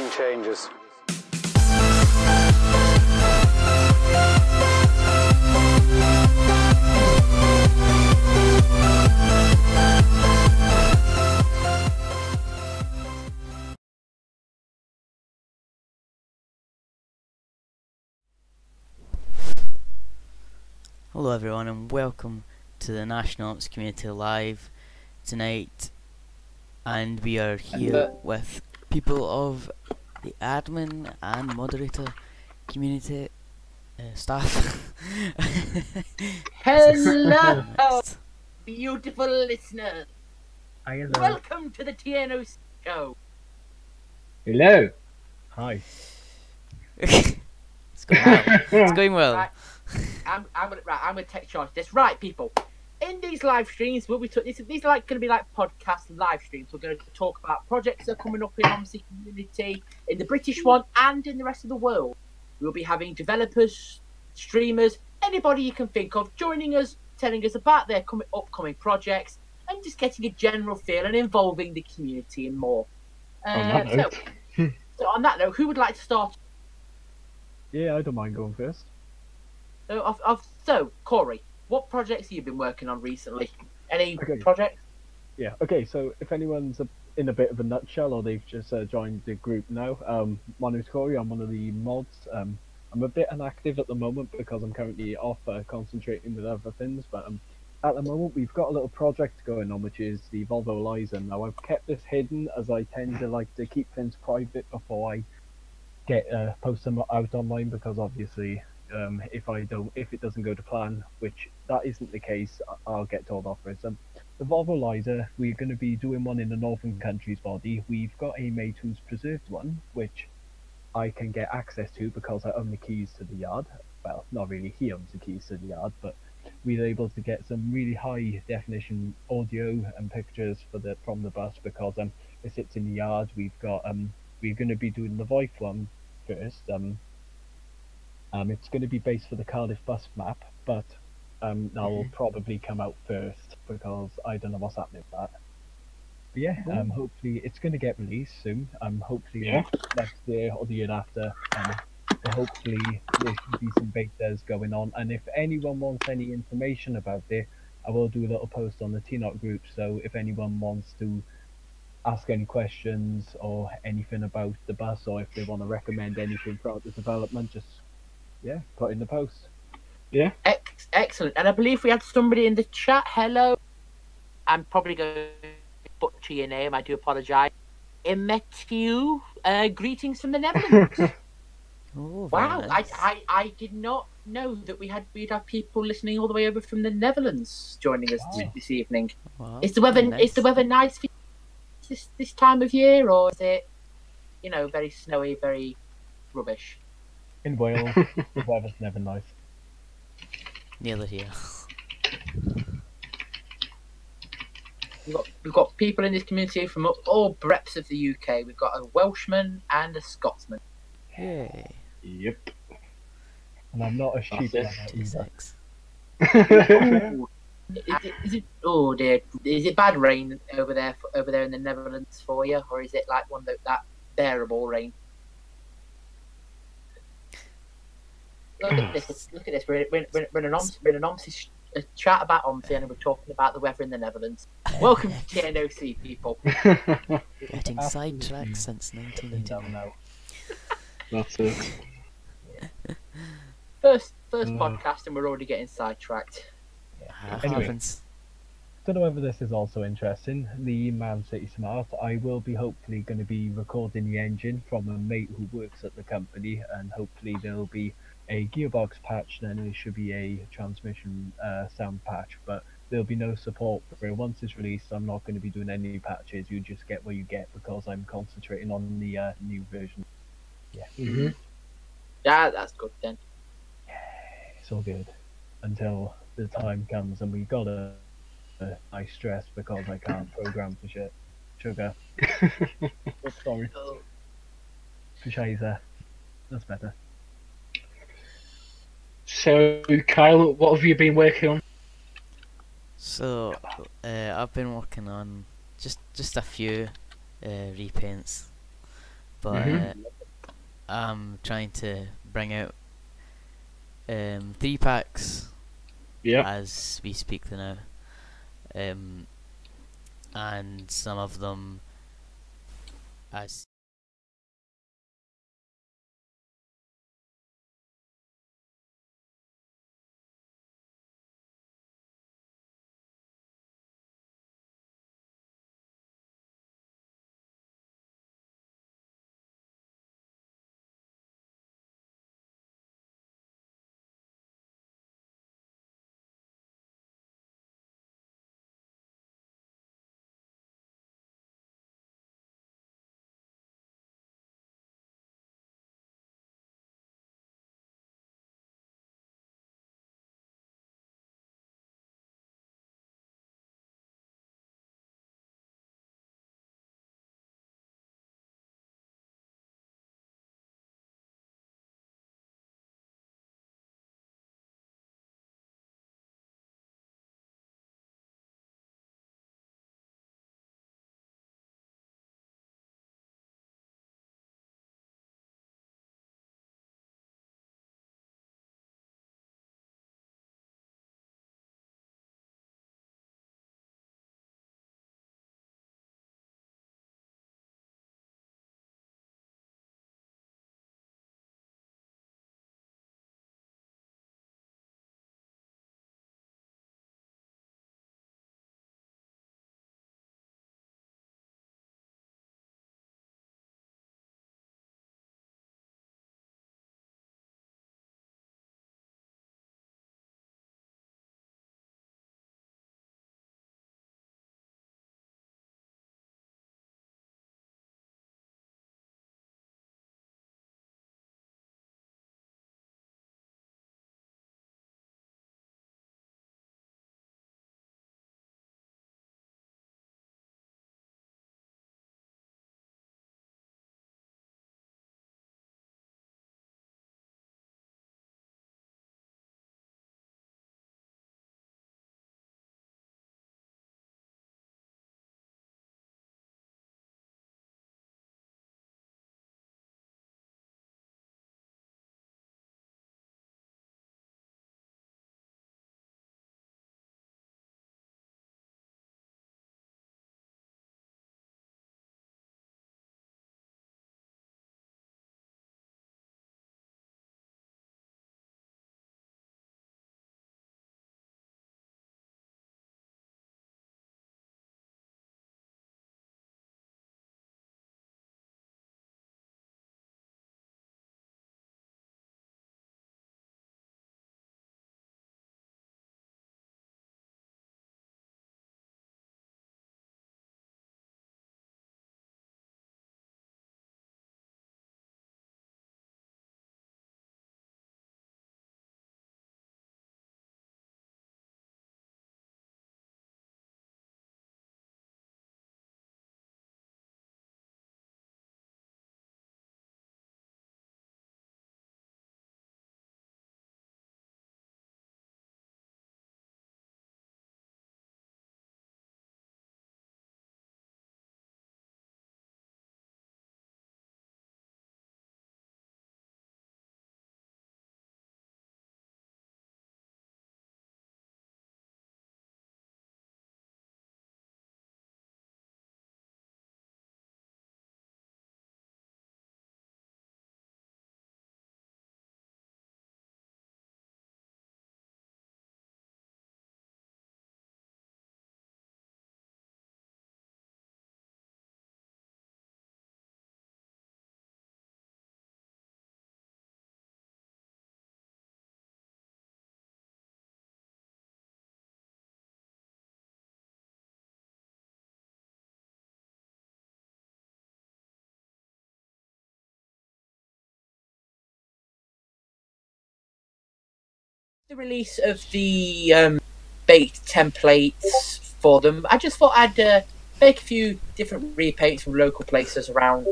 nothing changes. Hello everyone and welcome to the National OMSI Community Live tonight, and we are here with people of the admin and moderator community staff. Hello, beautiful listeners. Hello. Welcome to the TNOC show. Hello. Hi. It's going well. It's going well. Right. I'm gonna take charge of this. Right, people. In these live streams, these are like going to be like podcast live streams. We're going to talk about projects that are coming up in OMSI community, in the British one, and in the rest of the world. We'll be having developers, streamers, anybody you can think of joining us, telling us about their upcoming projects, and just getting a general feel and involving the community and more. So on that note, who would like to start? Yeah, I don't mind going first. So, Corey, what projects have you been working on recently? Any Okay. projects? Yeah, okay, so if anyone's in a bit of a nutshell or they've just joined the group now, my name's Corey, I'm one of the mods. I'm a bit inactive at the moment because I'm currently off concentrating with other things, but at the moment we've got a little project going on which is the Fulleylove. Now I've kept this hidden as I tend to like to keep things private before I get post them out online, because obviously if it doesn't go to plan, which that isn't the case, I'll get told off for it. The Fulleylove, we're going to be doing one in the Northern Countries body. We've got a mate who's preserved one, which I can get access to because I own the keys to the yard. Well, not really, he owns the keys to the yard, but we're able to get some really high definition audio and pictures from the bus because it sits in the yard. We're going to be doing the VoIP one first. It's going to be based for the Cardiff bus map, but that will probably come out first because I don't know what's happening with that. But yeah, hopefully it's going to get released soon. Hopefully next year or the year after. So hopefully there should be some betas going on, and if anyone wants any information about it, I will do a little post on the TNOC group. So if anyone wants to ask any questions or anything about the bus, or if they want to recommend anything throughout the development, just put in the post. Yeah. Excellent. And I believe we had somebody in the chat. Hello. I'm probably going to butcher your name. I do apologise. Emetiu. Greetings from the Netherlands. Oh, Wow. nice. I did not know that we'd have people listening all the way over from the Netherlands joining us this evening. Wow, Is the weather nice. nice for you this time of year, or is it very snowy, very rubbish? In Wales, the weather's never nice. Nearly here. We've got people in this community from all breadths of the UK. We've got a Welshman and a Scotsman. Hey. Yep. And I'm not a sheep lover either. 2-6. Is it? Oh dear! Is it bad rain over there in the Netherlands for you, or is it like one that bearable rain? Look at this! Look at this! We're in an OMSI chat about OMSI, and we're talking about the weather in the Netherlands. Welcome to TNOC, people. Getting sidetracked since 1989. That's it. First podcast, and we're already getting sidetracked. Anyway. Happens. Don't know whether this is also interesting. The Man City Smart, I will be hopefully going to be recording the engine from a mate who works at the company, and hopefully there'll be a gearbox patch, then there should be a transmission sound patch, but there'll be no support for it. Once it's released, I'm not going to be doing any patches. You just get what you get because I'm concentrating on the new version. Yeah. Yeah, that's good then. It's all good until the time comes and we got I stress because I can't program for shit. Sugar. Sorry. For Shizer. That's better. So, Kyle, what have you been working on? So, I've been working on just a few repaints. but I'm trying to bring out 3 packs as we speak now, and some of them as the release of the baked templates for them, I just thought I'd make a few different repaints from local places around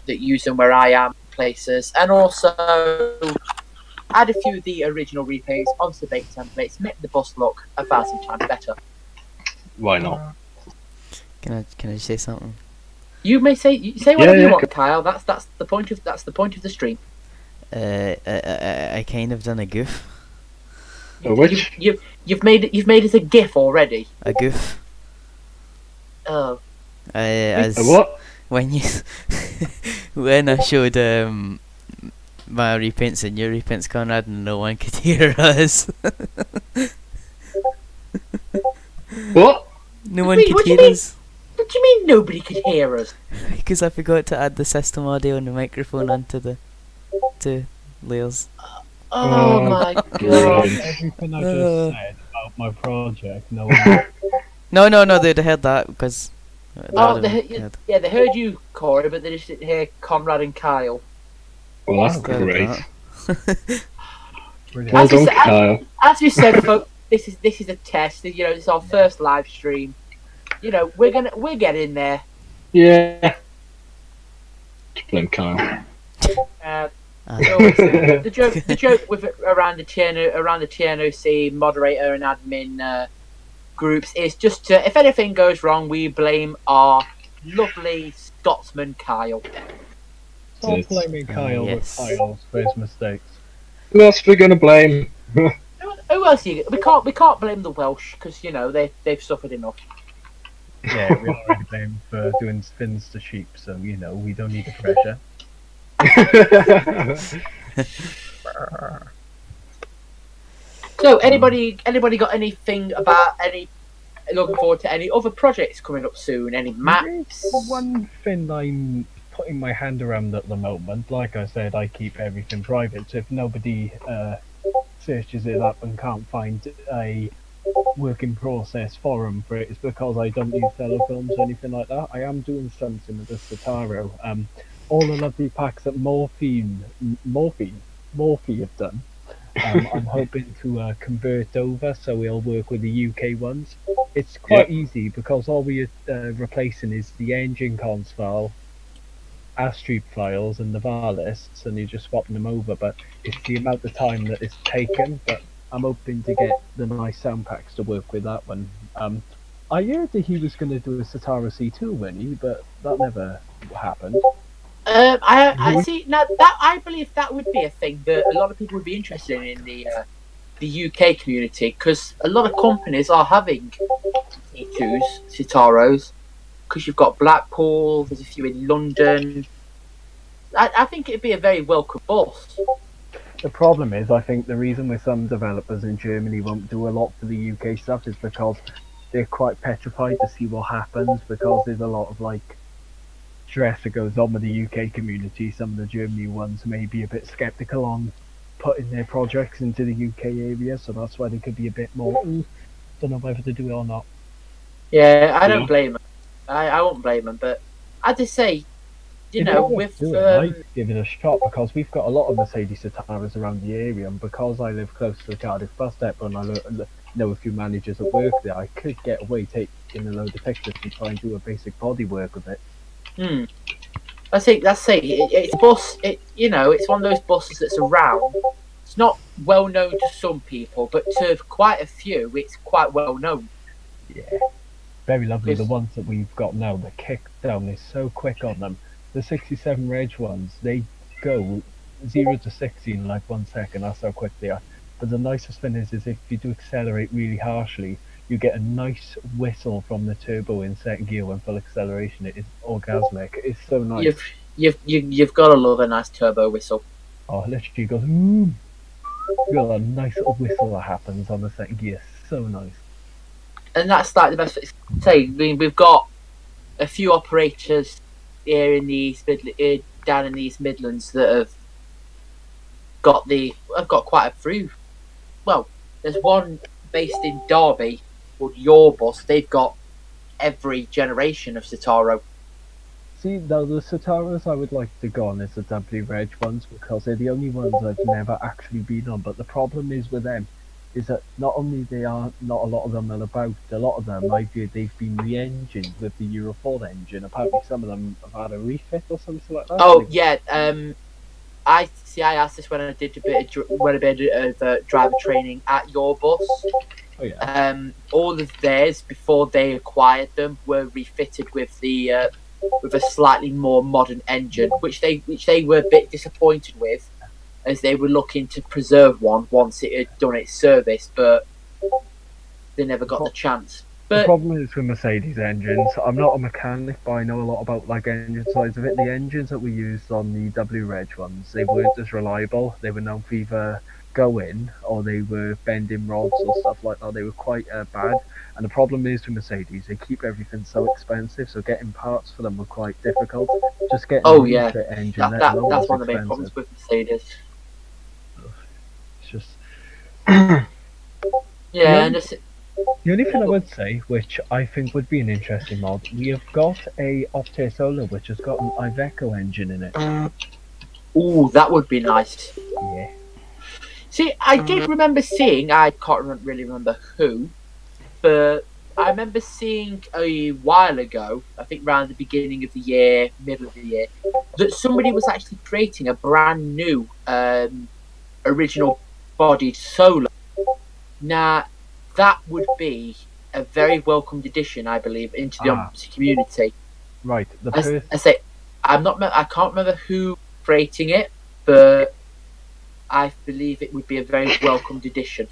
that use them where I am, places, and also add a few of the original repaints onto the baked templates, make the bus look 1,000 times better. Why not? Can I say something? You may say whatever Yeah, you want, Kyle. That's the point of the stream. I kind of done a goof. Which? You've made it a GIF already. A goof. Oh. As What? when you when I showed my repaints and your repaints, Conrad, and no one could hear us. What? No one Wait, could what do you hear mean? us What do you mean nobody could hear us? because I forgot to add the system audio and the microphone onto the layers. Oh my god. Everything I Uh. just said about my project, no one. No, they'd have heard that because. Oh, they heard you, Corey, but they just didn't hear Conrad and Kyle. Well, that's Instead of great. that. Brilliant. Well As you done, said- Kyle. As we said, folks, this is a test. You know, it's our first live stream. You know, we're getting there. Yeah. Blame Kyle. So the joke with around the TNOC moderator and admin groups is just to, if anything goes wrong, we blame our lovely Scotsman Kyle. Stop Yes. blaming Kyle yes. with Kyle's for his mistakes. Who else are we gonna blame? Who else? We can't blame the Welsh because you know they've suffered enough. Yeah, we already blame him for doing spins to sheep, so you know we don't need the pressure. So anybody got anything about looking forward to any other projects coming up soon? Any maps? The one thing I'm putting my hand around at the moment, like I said, I keep everything private, so if nobody searches it up and can't find a work in process forum for it, it's because I don't use telefilms or anything like that. I am doing something with the Citaro. All the lovely packs that Morphe have done. I'm hoping to convert over so we'll work with the UK ones. It's quite easy because all we're replacing is the engine cons file, Astreep files and the var lists, and you're just swapping them over, but it's the amount of time that it's taken. But I'm hoping to get the nice sound packs to work with that one. I heard that he was going to do a Citaro C2, wasn't he? But that never happened. I see. Now that I believe that would be a thing that a lot of people would be interested in the UK community, because a lot of companies are having C2s, Citaros, because you've got Blackpool, there's a few in London. I think it'd be a very welcome bus. The problem is, I think the reason why some developers in Germany won't do a lot for the UK stuff is because they're quite petrified to see what happens, because there's a lot of like stress that goes on with the UK community. Some of the Germany ones may be a bit skeptical on putting their projects into the UK area, so that's why they could be a bit more, don't know whether to do it or not. Yeah, I don't blame them. I won't blame them, but I just say, you If know, they want with to do it, I'd give it a shot, because we've got a lot of Mercedes Citaros around the area, and because I live close to the Cardiff bus depot and I know a few managers that work there, I could get away taking a load of pictures and try and do a basic body work with it. I think that's it. It's bus. You know, it's one of those buses that's around. It's not well known to some people, but to quite a few, it's quite well known. Yeah, very lovely. The ones that we've got now, the kickdown is so quick on them. The 67 reg ones, they go 0 to 60 in like 1 second. That's how quick they are. But the nicest thing is if you do accelerate really harshly, you get a nice whistle from the turbo in second gear when full acceleration. It is orgasmic. It's so nice. You've got to love a nice turbo whistle. Oh, literally goes. You got a nice little whistle that happens on the second gear. So nice. And that's like the best thing to say. I mean, we've got a few operators here in the East down in the East Midlands that have got quite a few. Well, there's one based in Derby called Your Bus. They've got every generation of Citaro. See, now the Citaros I would like to go on is the W Reg ones, because they're the only ones I've never actually been on. But the problem is with them is that not only they are not a lot of them are about, a lot of them I've heard they've been re-engined with the Euro 4 engine. Apparently some of them have had a refit or something like that. Oh yeah, I asked this when I did a bit of driver training at Your Bus. Oh yeah. All of theirs before they acquired them were refitted with the with a slightly more modern engine, which they were a bit disappointed with, as they were looking to preserve one once it had done its service, but they never got the chance. The But problem is with Mercedes engines, I'm not a mechanic, but I know a lot about like engine sides of it. The engines that we used on the W-Reg ones, they weren't as reliable. They were known for either going or they were bending rods or stuff like that. They were quite bad. And the problem is with Mercedes, they keep everything so expensive, so getting parts for them were quite difficult. Just getting a yeah, refit engine, that's alone was one of the main expensive. problems with Mercedes. It's just Yeah, and just, the only thing I would say, which I think would be an interesting mod, we have got a Optare Solar which has got an Iveco engine in it. ooh, that would be nice. Yeah. See, I did remember seeing, I can't really remember who, but I remember seeing a while ago, I think around the beginning of the year, middle of the year, that somebody was actually creating a brand new original bodied Solar. Now, that would be a very welcomed addition, I believe, into the OMSI community. Right. I say, I can't remember who creating it, but I believe it would be a very welcomed addition.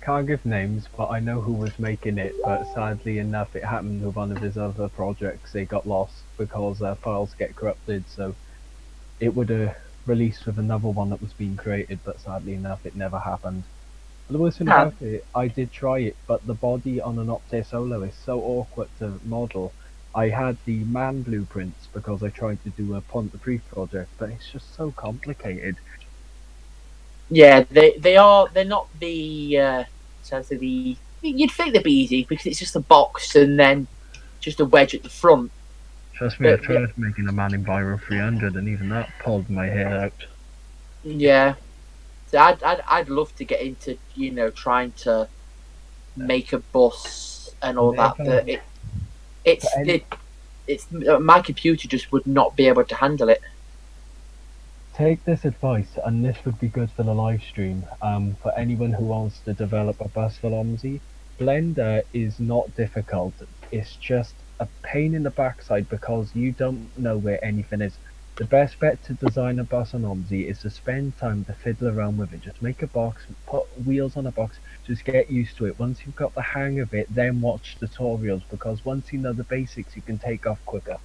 Can't give names, but I know who was making it, but sadly enough it happened with one of his other projects. They got lost because files get corrupted, so it would have released with another one that was being created, but sadly enough it never happened. The worst thing about it, I did try it, but the body on an Optare Solo is so awkward to model. I had the man blueprints because I tried to do a Pont de Prix project, but it's just so complicated. Yeah, they're not the sense of the. You'd think they'd be easy because it's just a box and then just a wedge at the front. Trust me, I tried making a man Enviro 300 and even that pulled my hair out. Yeah, so I'd love to get into trying to make a bus and all that, but it's my computer just would not be able to handle it. Take this advice, and this would be good for the live stream. For anyone who wants to develop a bus for OMSI, Blender is not difficult. It's just a pain in the backside because you don't know where anything is. The best bet to design a bus on OMSI is to spend time to fiddle around with it. Just make a box, put wheels on a box, just get used to it. Once you've got the hang of it, then watch tutorials, because once you know the basics, you can take off quicker.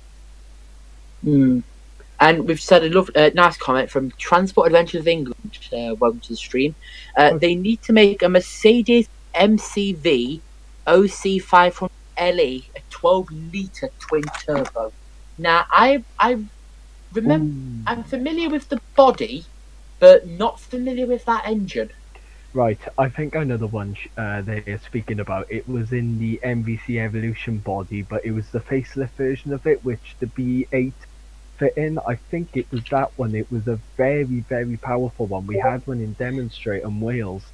And we've said a nice comment from Transport Adventures of England. Welcome to the stream. They need to make a Mercedes MCV OC 500 LE, a 12-litre twin turbo. Now, I remember, I'm familiar with the body, but not familiar with that engine. Right, I think I know the one they're speaking about. It was in the MVC Evolution body, but it was the facelift version of it, which the B8 fit in. I think it was that one. It was a very, very powerful one. We had one in Demonstrate in Wales,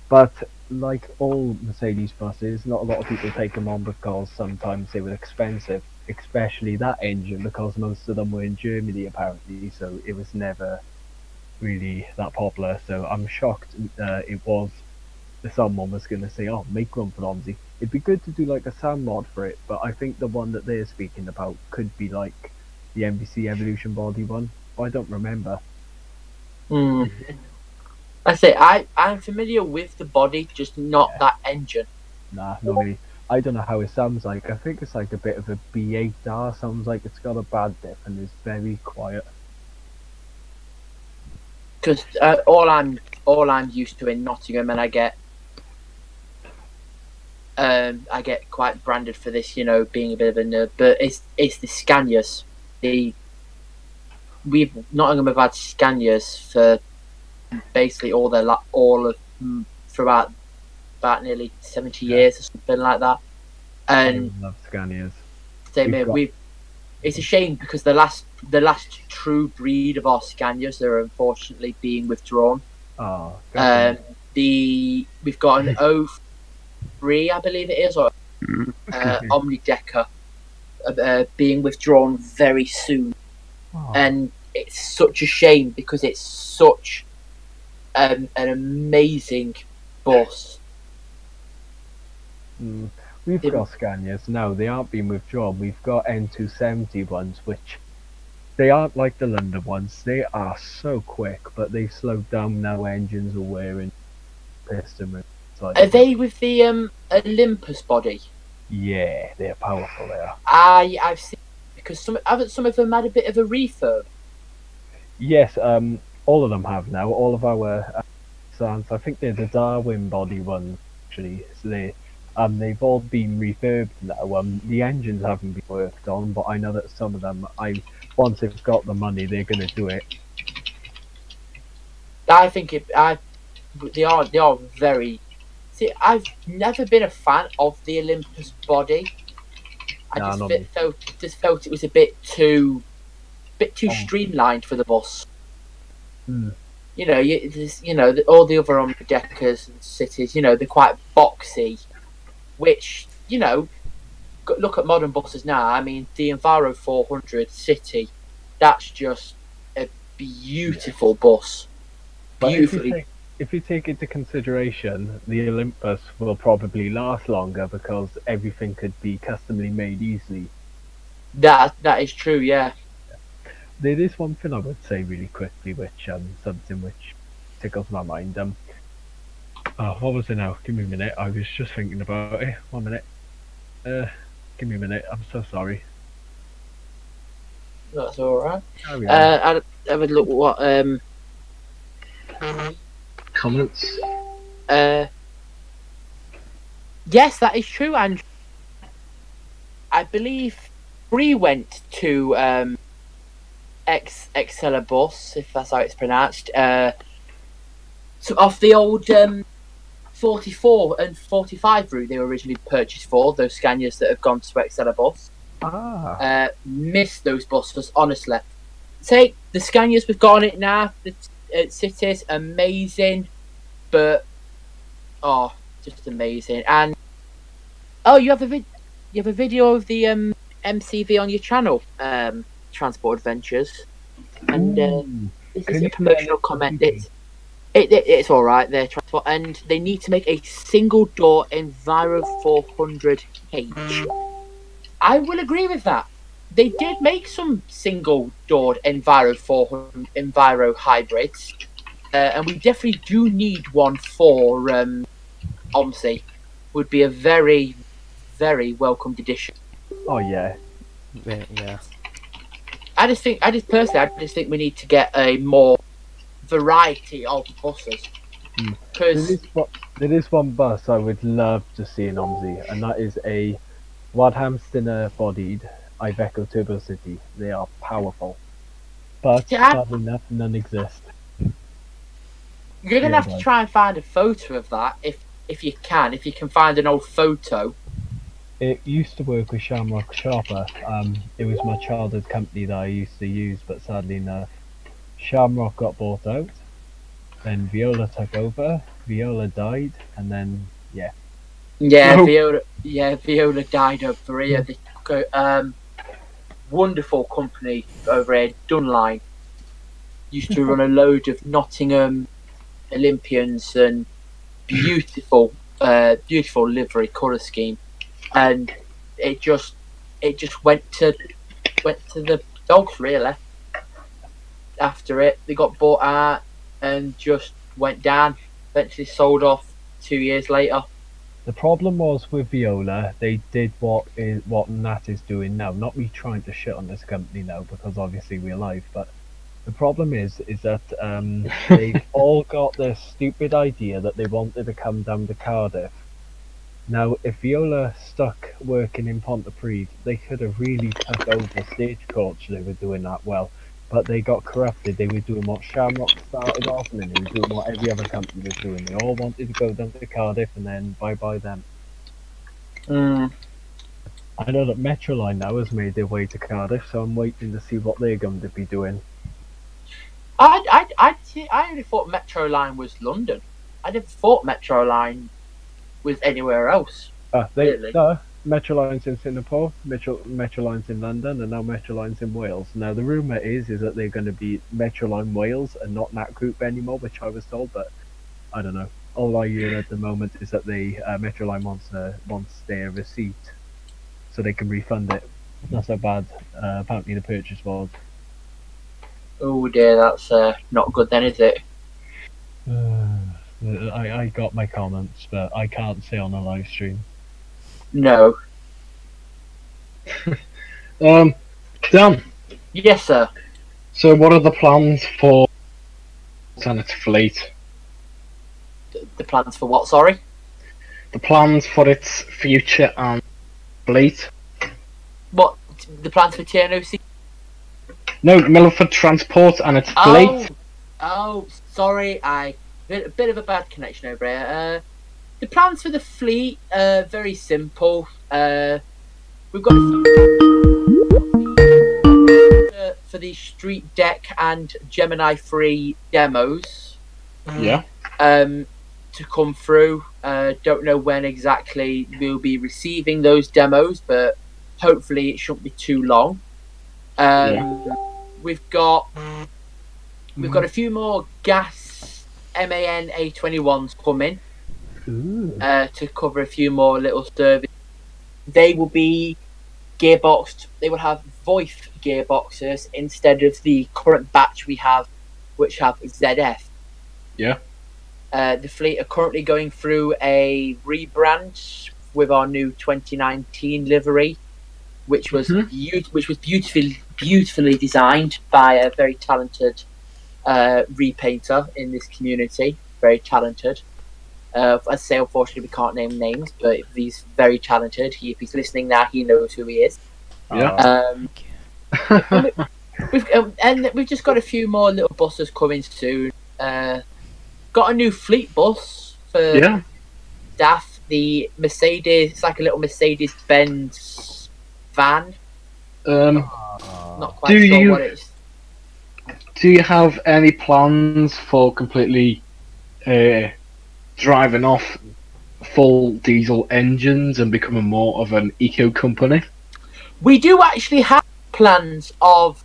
but like all Mercedes buses, not a lot of people take them on because sometimes they were expensive, especially that engine, because most of them were in Germany apparently, so it was never really that popular. So I'm shocked someone was going to say, oh, make one for OMSI. It'd be good to do like a SAM mod for it, but I think the one that they're speaking about could be like the MVC Evolution body one, but I don't remember. I say I'm familiar with the body, just not that engine. Nah, not really. I don't know how it sounds like. I think it's like a bit of a B8R. Sounds like it's got a bad diff and is very quiet. Because all I'm used to in Nottingham, and I get quite branded for this, being a bit of a nerd. But it's the Scanias. Nottingham have had Scanias for basically throughout about nearly 70 years or something like that. And I love Scanias. It's a shame because the last true breed of our Scanias are unfortunately being withdrawn. Oh. We've got an 03, I believe it is, or Omnidecker being withdrawn very soon. Oh. And it's such a shame because it's such an amazing bus. We We've got Scanias now, they aren't being withdrawn. We've got N270 ones, which they aren't like the London ones. They are so quick, but they've slowed down now. Engines are wearing piston rings. Are they with the Olympus body? Yeah, they're powerful. They are. I've seen, because some of them had a bit of a refurb. Yes, all of them have now. All of our Sans, I think they're the Darwin body ones actually. So they've all been refurbed now. The engines haven't been worked on, but I know that some of them, once they've got the money, they're going to do it. I think they are very. See, I've never been a fan of the Olympus body. I just felt it was a bit too streamlined for the bus. Mm. You know, all the other Omnideckers and cities, you know, they're quite boxy. Which, you know, look at modern buses now. I mean, the Enviro 400 City, that's just a beautiful bus. Beautifully. If you take into consideration, the Olympus will probably last longer because everything could be customly made easily. That is true, yeah. There is one thing I would say really quickly, which something which tickles my mind. What was it now? Give me a minute. I was just thinking about it. 1 minute. Give me a minute. I'm so sorry. That's all right. I have a look what Comments? Yes, that is true, and I believe Bree went to Excella Bus, if that's how it's pronounced. So off the old 44 and 45 route they were originally purchased for, those Scanias that have gone to Excella Bus. Miss those buses, honestly. Take the Scanias we've got on it now, the cities, amazing, but just amazing. And you have a video of the MCV on your channel, Transport Adventures, and this is a promotional comment. It's all right there, Transport, and they need to make a single door Enviro 400H. I will agree with that. They did make some single-doored Enviro 400 Enviro hybrids, and we definitely do need one for OMSI. Would be a very, very welcomed addition. Oh yeah. Yeah. I just think we need to get a more variety of buses. Because there is one bus I would love to see in OMSI, and that is a Wadhamston bodied Iveco Turbo City. They are powerful, but sadly enough, none exist. You're gonna have to try and find a photo of that if you can find an old photo. It used to work with Shamrock Sharper. It was my childhood company that I used to use, but sadly enough, Shamrock got bought out. Then Viola took over. Viola died, and then Viola died over here. Wonderful company over here, Dunline. Used to run a load of Nottingham Olympians and beautiful livery colour scheme, and it just went to the dogs really. After it, they got bought out and just went down. Eventually sold off 2 years later. The problem was with Viola, they did what Nat is doing now. Not me trying to shit on this company now, because obviously we're live, but the problem is that they've all got this stupid idea that they wanted to come down to Cardiff. Now, if Viola stuck working in Pontypridd, they could have really took over Stagecoach. They were doing that well, but they got corrupted. They were doing what Shamrock started off, and then they were doing what every other company was doing. They all wanted to go down to Cardiff, and then bye them. I know that Metroline now has made their way to Cardiff, so I'm waiting to see what they're going to be doing. I only thought Metroline was London. I never thought Metroline was anywhere else. Really? No, Metroline's in Singapore, Metroline's in London, and now Metroline's in Wales. Now the rumour is that they're going to be Metroline Wales and not Nat Group anymore, which I was told, but I don't know. all I hear at the moment is that the Metro Line wants their receipt so they can refund it. That's how bad apparently the purchase was. Oh dear, that's not good then, is it? I got my comments, but I can't say on a live stream. No. Dan, Yes, sir. so what are the plans for its fleet? The plans for what? Sorry. The plans for its future and fleet? What? The plans for TNOC? No, Milneford Transport and its Oh, fleet. oh, sorry. A bit of a bad connection over here. The plans for the fleet are very simple. We've got for the Street Deck and Gemini Free demos. Yeah. To come through. Don't know when exactly we'll be receiving those demos, but hopefully it shouldn't be too long. We've got a few more gas MAN A21s coming to cover a few more little services. They will be gearboxed. They will have Voith gearboxes instead of the current batch we have, which have ZF. Yeah. The fleet are currently going through a rebrand with our new 2019 livery, which was beautifully designed by a very talented repainter in this community. Very talented. As I say, unfortunately, we can't name names, but he's very talented. If he's listening now, he knows who he is. Yeah. We've just got a few more little buses coming soon. Got a new fleet bus for staff. The Mercedes, it's like a little Mercedes-Benz van. Not quite sure what it is. Do you have any plans for completely driving off full diesel engines and becoming more of an eco company? We do actually have plans of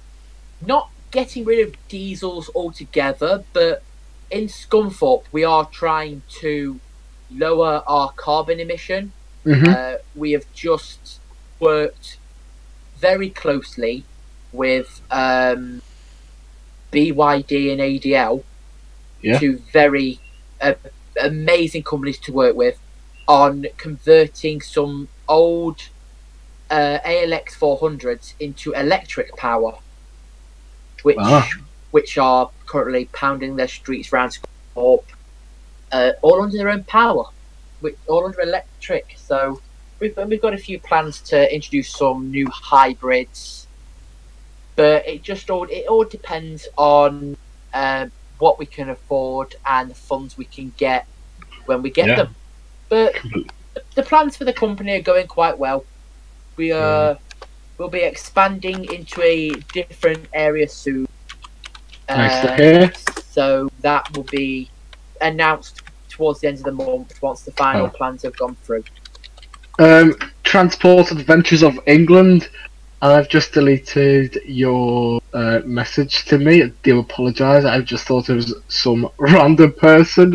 not getting rid of diesels altogether, but in Scunthorpe we are trying to lower our carbon emission. We have just worked very closely with BYD and ADL, two very amazing companies to work with, on converting some old ALX 400s into electric power, which are currently pounding their streets around Scunthorpe, all under their own power, all under electric. So we've got a few plans to introduce some new hybrids, but it all depends on what we can afford and the funds we can get when we get them. But the plans for the company are going quite well. We'll be expanding into a different area soon. Nice to hear. So that will be announced towards the end of the month once the final plans have gone through. Transport Adventures of England. I've just deleted your message to me. I do apologise. I just thought it was some random person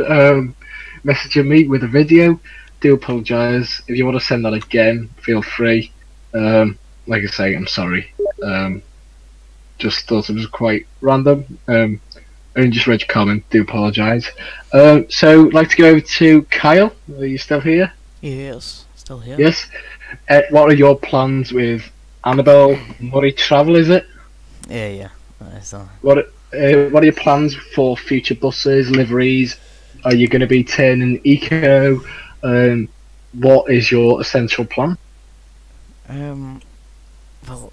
messaging me with a video. Do apologise. If you want to send that again, feel free. Like I say, I'm sorry. Just thought it was quite random. I only just read your comment. Do apologise. So, I'd like to go over to Kyle. Are you still here? Yes, still here. Yes. What are your plans with Annabelle Murray Travel? Is it? Yeah. What are your plans for future buses, liveries? Are you going to be turning eco? What is your essential plan? Well,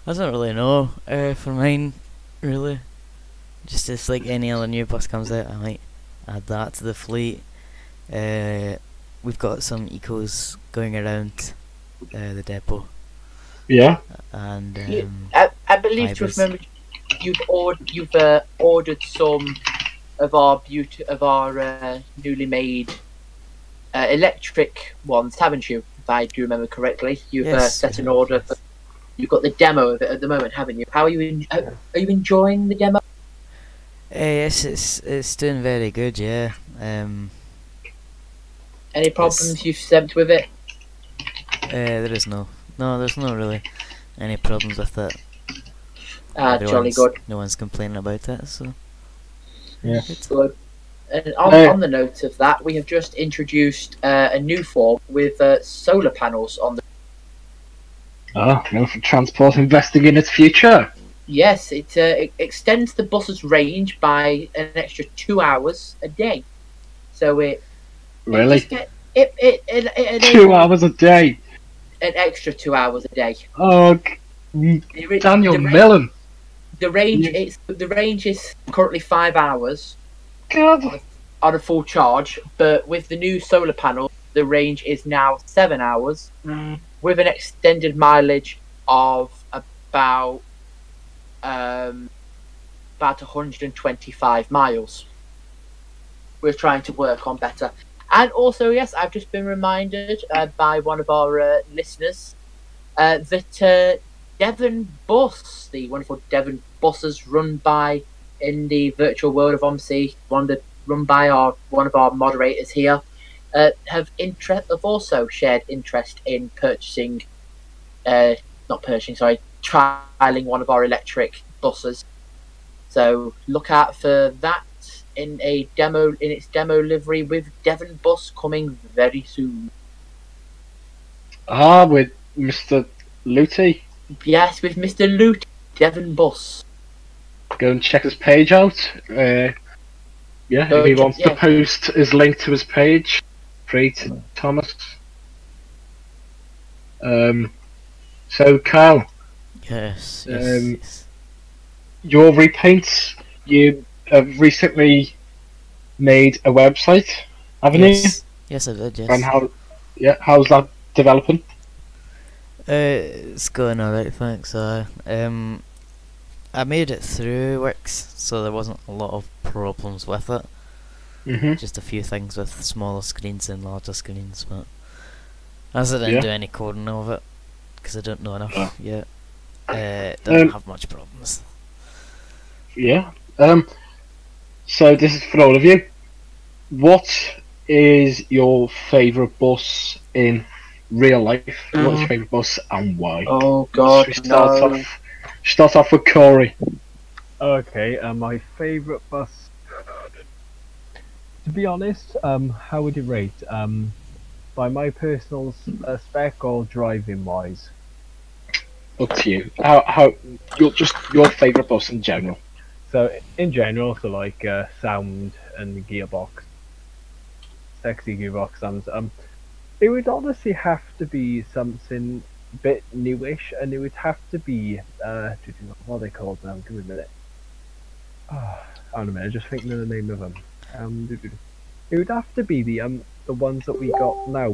I don't really know. For mine, really, just if like any other new bus comes out, I might add that to the fleet. We've got some ecos going around the depot. Yeah. And I believe to remember you've ordered some of our newly made electric ones, haven't you? If I do remember correctly, you've set an order. You've got the demo of it at the moment, haven't you? How are you? Are you enjoying the demo? Yes, it's doing very good. Yeah, Any problems you've sent with it? There is no, there's not really any problems with it. Jolly good. No one's complaining about it, so Yeah. Good. And on the note of that, we have just introduced a new form with solar panels on the. Milneford Transport investing in its future. Yes, it extends the bus's range by an extra 2 hours a day. So it Really? it 2 hours a day. An extra 2 hours a day. Oh, Daniel Millen. The range is currently 5 hours. God. On a full charge, but with the new solar panel, the range is now 7 hours, with an extended mileage of about 125 miles. We're trying to work on better. And also, yes, I've just been reminded by one of our listeners that Devon Bus, the wonderful Devon buses run by in the virtual world of OMSI, run by one of our moderators here, have also shared interest in trialing one of our electric buses. So look out for that in its demo livery with Devon Bus coming very soon. With Mr. Luty. Yes, with Mr. Lute, Devon Bus. Go and check his page out. If he wants to post his link to his page, free to Thomas. So Kyle. Yes. Your repaints. You have recently made a website, haven't you? Yes, I did. Yes. And how's that developing? It's going alright, thanks. I made it through Wix, so there wasn't a lot of problems with it. Just a few things with smaller screens and larger screens, but as I didn't do any coding of it, because I don't know enough yet, didn't have much problems. Yeah. So this is for all of you. What is your favourite bus in real life? What's your favourite bus and why? Oh God, Start off with Corey. Okay, my favourite bus. To be honest, how would you rate? By my personal spec or driving wise? Up to you. How your favourite bus in general? So in general, so like sound and gearbox, sexy gearbox sounds. It would honestly have to be something a bit newish, and it would have to be what are they called now? Give me a minute. Hold a minute, just thinking of the name of them. It would have to be the ones that we got now.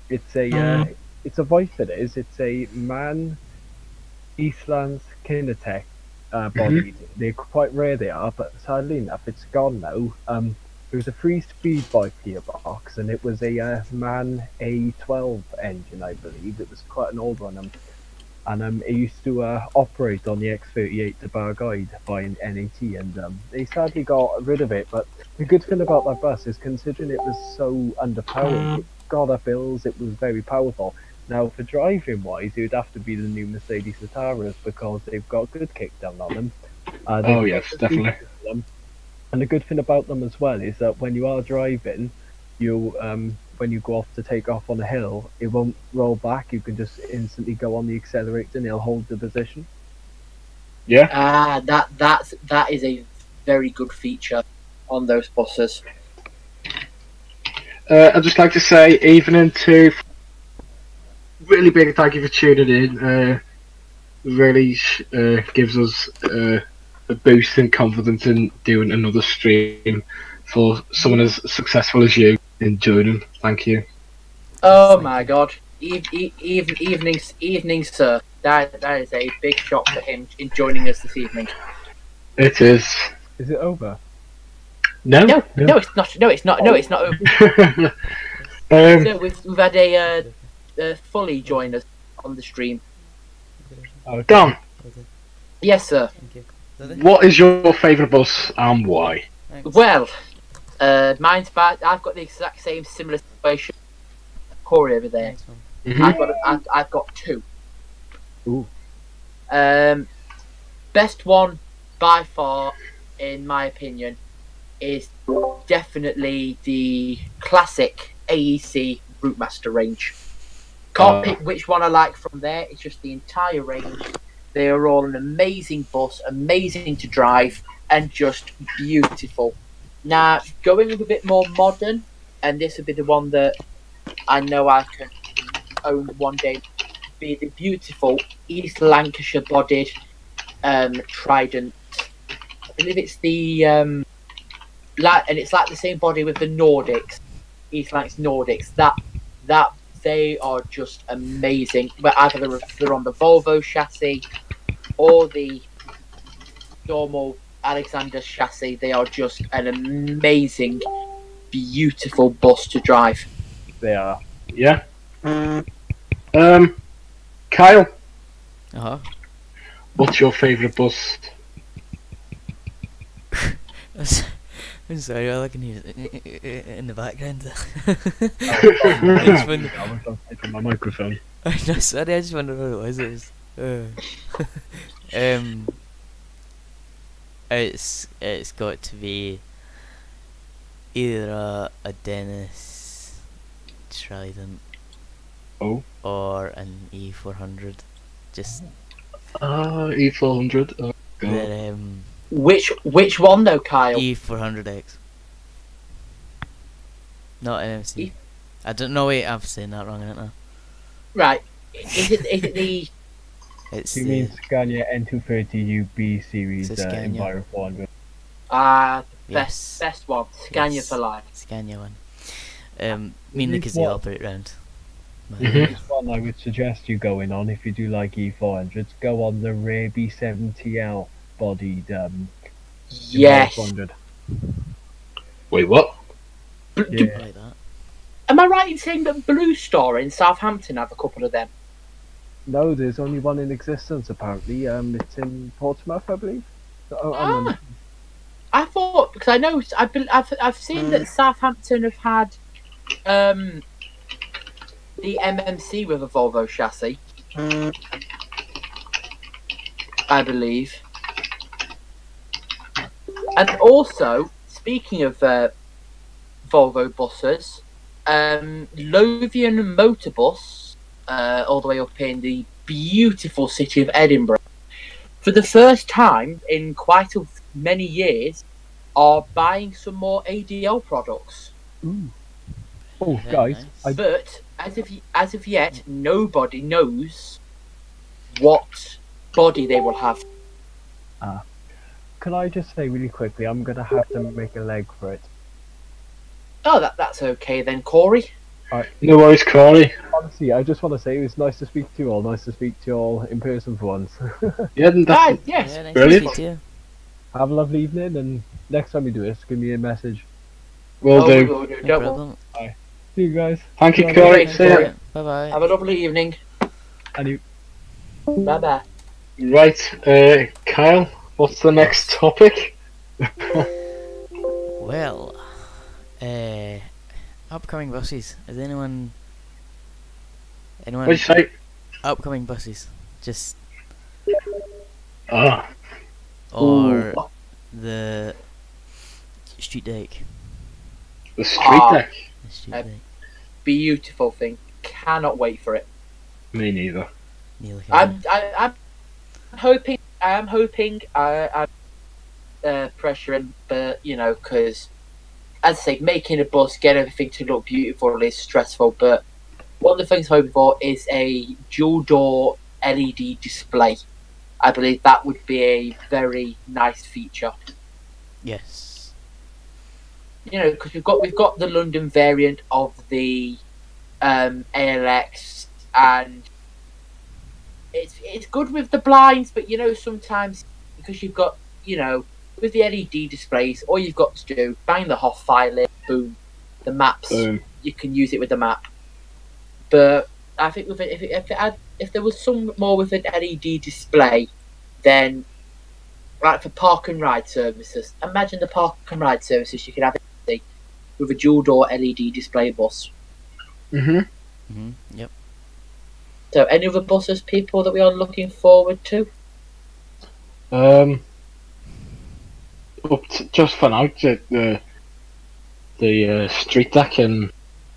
It's a Viper. It's a MAN Eastlands Kinetech body. They're quite rare, they are, but sadly enough, it's gone now. It was a 3-speed bike gearbox, and it was a MAN A12 engine, I believe. It was quite an old one, and it used to operate on the X38 to Barguide by an NAT, and they sadly got rid of it. But the good thing about that bus is, considering it was so underpowered, it got up hills, it was very powerful. Now, for driving wise, it would have to be the new Mercedes Vitaras, because they've got good kickdown on them. Yes, definitely. And the good thing about them as well is that when you are driving, when you go off to take off on a hill, it won't roll back. You can just instantly go on the accelerator and it'll hold the position. Yeah. That is a very good feature on those buses. I'd just like to say, evening to really big thank you for tuning in. Really gives us a boost in confidence in doing another stream for someone as successful as you in joining. Thank you. Oh my God! Evening, sir. That is a big shock for him in joining us this evening. It is. Is it over? No, it's not. No, it's not. No, it's not over. No, we've had a Fully join us on the stream. Okay. Don, Yes, sir. Thank you. what is your favourite bus and why? Thanks. Well, Mine's bad. I've got the exact same similar situation. Corey over there. Nice one. I've got 2. Ooh. Best one by far, in my opinion, is definitely the classic AEC Routemaster range. Can't pick which one I like from there. It's just the entire range. They are all an amazing bus, amazing to drive, and just beautiful. Now, going a bit more modern, and this would be the one that I know I can own one day, be the beautiful East Lancashire bodied Trident. I believe it's the and it's like the same body with the Nordics, East Lancs Nordics. That they are just amazing. But either they're on the Volvo chassis or the normal Alexander chassis, they are just an amazing, beautiful bus to drive. They are. Yeah. Kyle, what's your favourite bus? I'm sorry, all I can hear is in the background. I was taking my microphone. No, sorry, I just wondered what it was. It's got to be either a Dennis Trident or an E400. Just E400. Oh, God. the Which one though, Kyle? E400X. Not NMC. I don't know. Wait, I'm saying that wrong, isn't I? Right. Is it the? It's You the mean Scania N230 UB series It's a Scania. Enviro 400? yes, Best one. Scania Yes. for life. Scania one. Mainly because they what- operate round. This one I would suggest you going on if you do like E400s. Go on the Raby 7TL bodied Yes. 400. Wait, what? Yeah. Like that. Am I right in saying that Blue Star in Southampton have a couple of them? No, there's only one in existence apparently. It's in Portsmouth, I believe. I thought, because I know I've seen that Southampton have had the MMC with a Volvo chassis, I believe. And also, speaking of Volvo buses, Lothian Motorbus, all the way up in the beautiful city of Edinburgh, for the first time in quite many years, are buying some more ADL products. Ooh. Oh, Very guys, nice. But as of yet, nobody knows what body they will have. can I just say really quickly, I'm gonna have to make a leg for it. Oh, that's okay then, Corey. No worries, Corey. Honestly, I just want to say it was nice to speak to you all. Nice to speak to you all in person for once. Yeah, Yes. Yeah, nice Brilliant. to meet you. Have a lovely evening, and next time you do this, give me a message. Will we do. will do. No Don't problem. See you guys. Thank you, Bye. Corey. Bye. See ya. Bye bye. have a lovely evening. And you. Bye bye. Right, Kyle, what's the next topic? Well, upcoming buses. Is anyone What'd you say? upcoming buses? Just Ah, or Ooh. the street deck. the street deck. The street Uh, deck. Beautiful thing. Cannot wait for it. Me neither. Neil Hill. I'm hoping. I'm pressuring, but you know, because as I say, making a bus, get everything to look beautiful is stressful. But one of the things I'm hoping for is a dual door LED display. I believe that would be a very nice feature. Yes. You know, because we've got the London variant of the ALX, and it's good with the blinds, but you know, sometimes because you've got, you know, with the LED displays, all you've got to do, bang the Hoff file in, boom, the maps. Boom. You can use it with the map. But I think with it, if there was some more with an LED display, then like for park and ride services, imagine the park and ride services you could have. with a dual door LED display bus. Mhm. Yep. So, any other buses, people, that we are looking forward to? Just for now, the street deck and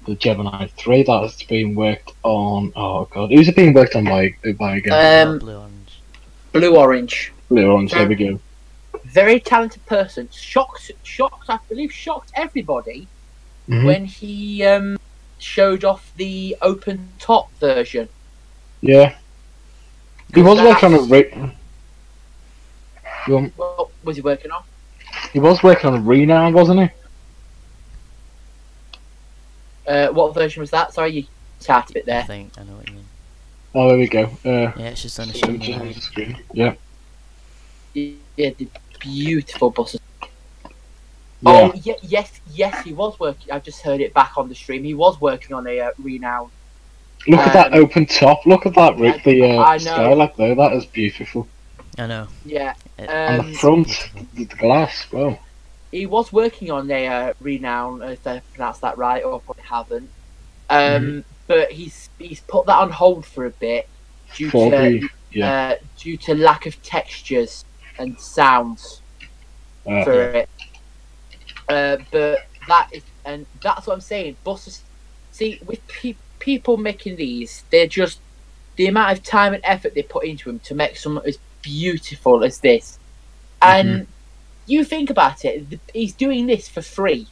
the Gemini 3 that has been worked on. Oh god, who's it being worked on by again? Blue orange. Blue Orange. Blue Orange. There we go. Very talented person. Shocked. I believe shocked everybody when he showed off the open top version. Yeah. He was working on What was he working on? He was working on a Renown, wasn't he? What version was that? Sorry, you chatted a bit I there. think I know what you mean. Oh, there we go. Yeah, it's just on the screen. Yeah. Yeah, the beautiful buses. Yeah. Oh, yes, he was working. I just heard it back on the stream. He was working on a Renown. Look at that open top. Look at that, Rick. I know. Skylight there. That is beautiful. I know. Yeah. And the front, the glass. Wow. He was working on a Renown, if I pronounced that right, or probably haven't. But he's put that on hold for a bit due to lack of textures and sounds for it. But that's what I'm saying. Buses, see, with people making these, they're just the amount of time and effort they put into them to make something as beautiful as this. And you think about it, he's doing this for free.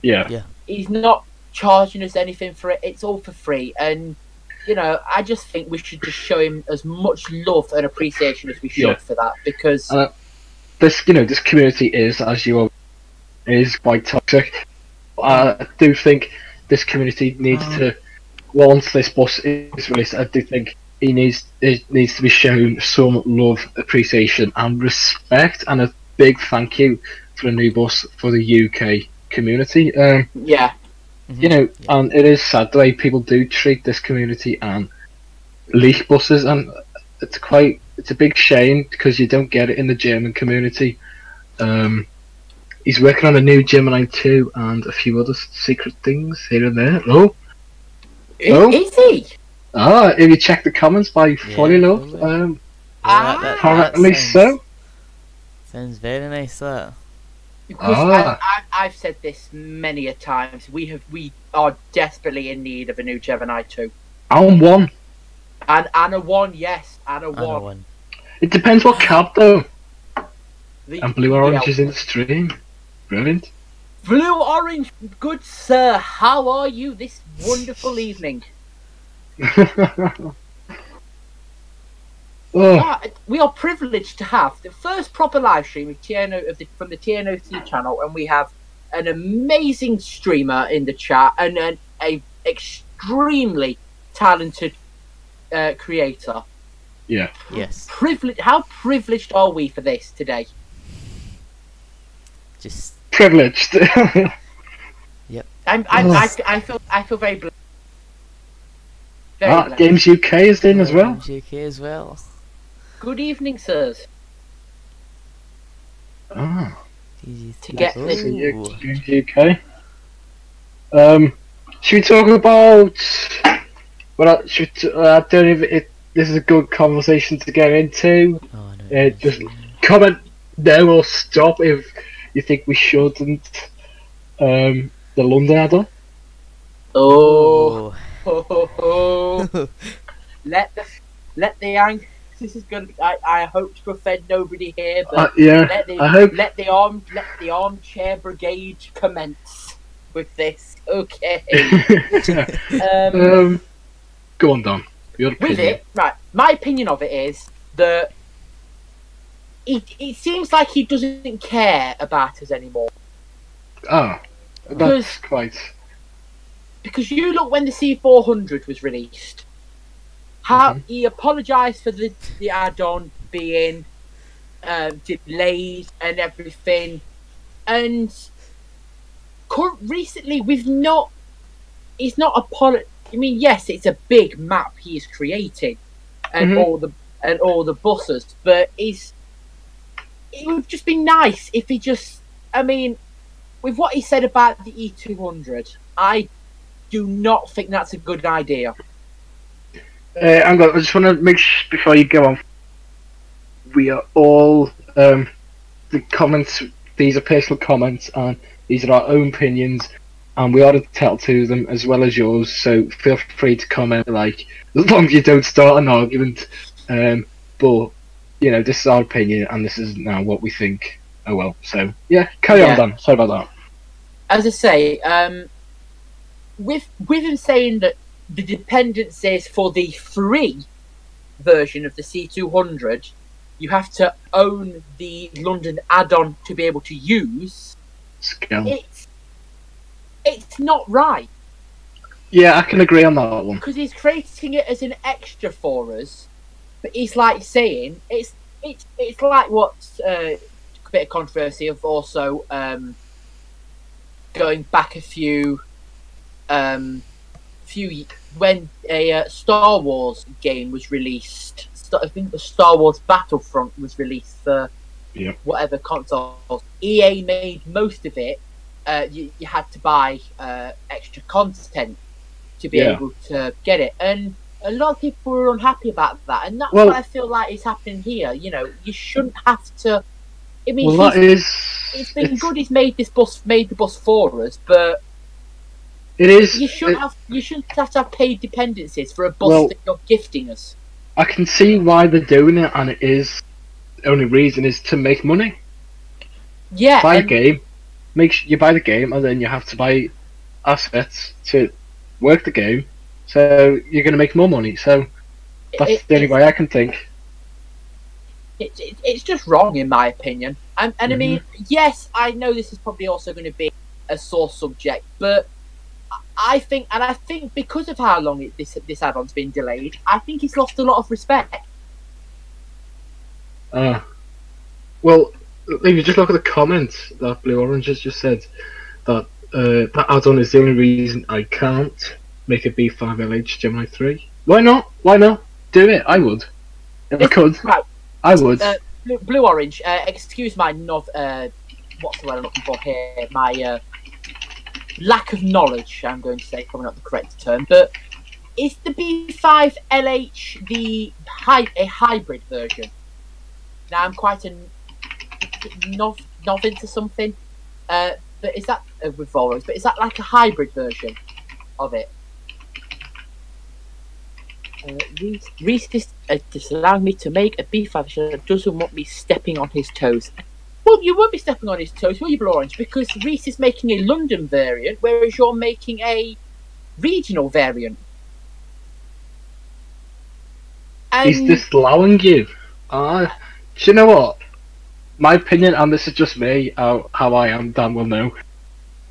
Yeah. He's not charging us anything for it. It's all for free. And, you know, I just think we should just show him as much love and appreciation as we should for that, because this community is, as you are, is quite toxic. I do think this community needs to, once this bus is released, I do think it needs to be shown some love, appreciation and respect, and a big thank you for the new bus for the UK community. You know, and it is sad the way people do treat this community and leak buses, and it's a big shame because you don't get it in the German community. He's working on a new Gemini 2 and a few other secret things here and there. Is he? If you check the comments by Fulleylove, apparently so. Sounds very nice, that. Because I've said this many a times. We are desperately in need of a new Gemini 2. And one. And a 1, yes. And a 1. It depends what cab though. And Blue Orange is in the stream. Brilliant. Blue Orange, good sir, how are you this wonderful evening? We are privileged to have the first proper live stream of from the TNOC channel, and we have an amazing streamer in the chat and an extremely talented creator. Yeah. Yes. How privileged are we for this today? Just privileged. Yep. I feel very blessed. Very blessed. Games UK is in as well. Games UK as well. Good evening, sirs. Easy to get this. Games UK. Should we talk about? Well, I don't know if this is a good conversation to get into. Oh, no, just comment now or stop if you think we shouldn't. The London add-on. Let the ang. This is gonna. I hope to offend nobody here, but let the armchair brigade commence with this. Okay. Go on, Don. With it, right? My opinion of it is that it seems like he doesn't care about us anymore. That's quite. Because you look when the C400 was released, how he apologised for the add-on being delayed and everything, and recently he's not apologized. I mean, yes, it's a big map he's creating, and all the buses, but it would just be nice if he just. I mean, with what he said about the E200, I do not think that's a good idea. I just want to make sure before you go on. We are all the comments. These are personal comments, and these are our own opinions, and we are entitled to them as well as yours. So feel free to comment, like, as long as you don't start an argument. But this is our opinion, and this is now what we think. Oh well. So yeah, carry on, Dan. Sorry about that. As I say, with him saying that the dependencies for the free version of the C200, you have to own the London add-on to be able to use. It's not right. Yeah, I can agree on that one. Because he's creating it as an extra for us, but he's like saying it's like what's a bit of controversy of also going back a few when a Star Wars game was released. I think the Star Wars Battlefront was released for whatever consoles. EA made most of it. You had to buy extra content to be able to get it, and a lot of people were unhappy about that, and that's what I feel like is happening here. You shouldn't have to. I mean, it's been good. He's made the bus for us, but it is. You shouldn't have to have paid dependencies for a bus that you're gifting us. I can see why they're doing it, and it is the only reason is to make money. Yeah, buy a game. You buy the game, and then you have to buy assets to work the game. So you're going to make more money. So that's the only way I can think. It's just wrong, in my opinion. And I mean, yes, I know this is probably also going to be a sore subject, but I think because of how long this add-on's been delayed, I think it's lost a lot of respect. Well, if you just look at the comments that Blue Orange has just said, that that add-on is the only reason I can't make a B5LH Gemini 3. Why not? Why not? Do it. I would. If I could. Right. I would. Blue Orange, excuse my what's the word I'm looking for here? My lack of knowledge, I'm going to say, probably not the correct term, but is the B5LH a hybrid version? Now, I'm quite a novice to something, but is that with Volvos? But is that like a hybrid version of it? Reese is disallowing me to make a B5 that doesn't want me stepping on his toes. Well, you won't be stepping on his toes, will you, Blue Orange? Because Reese is making a London variant, whereas you're making a regional variant. And he's disallowing you. Do you know what? My opinion, and this is just me, how I am, Dan will know.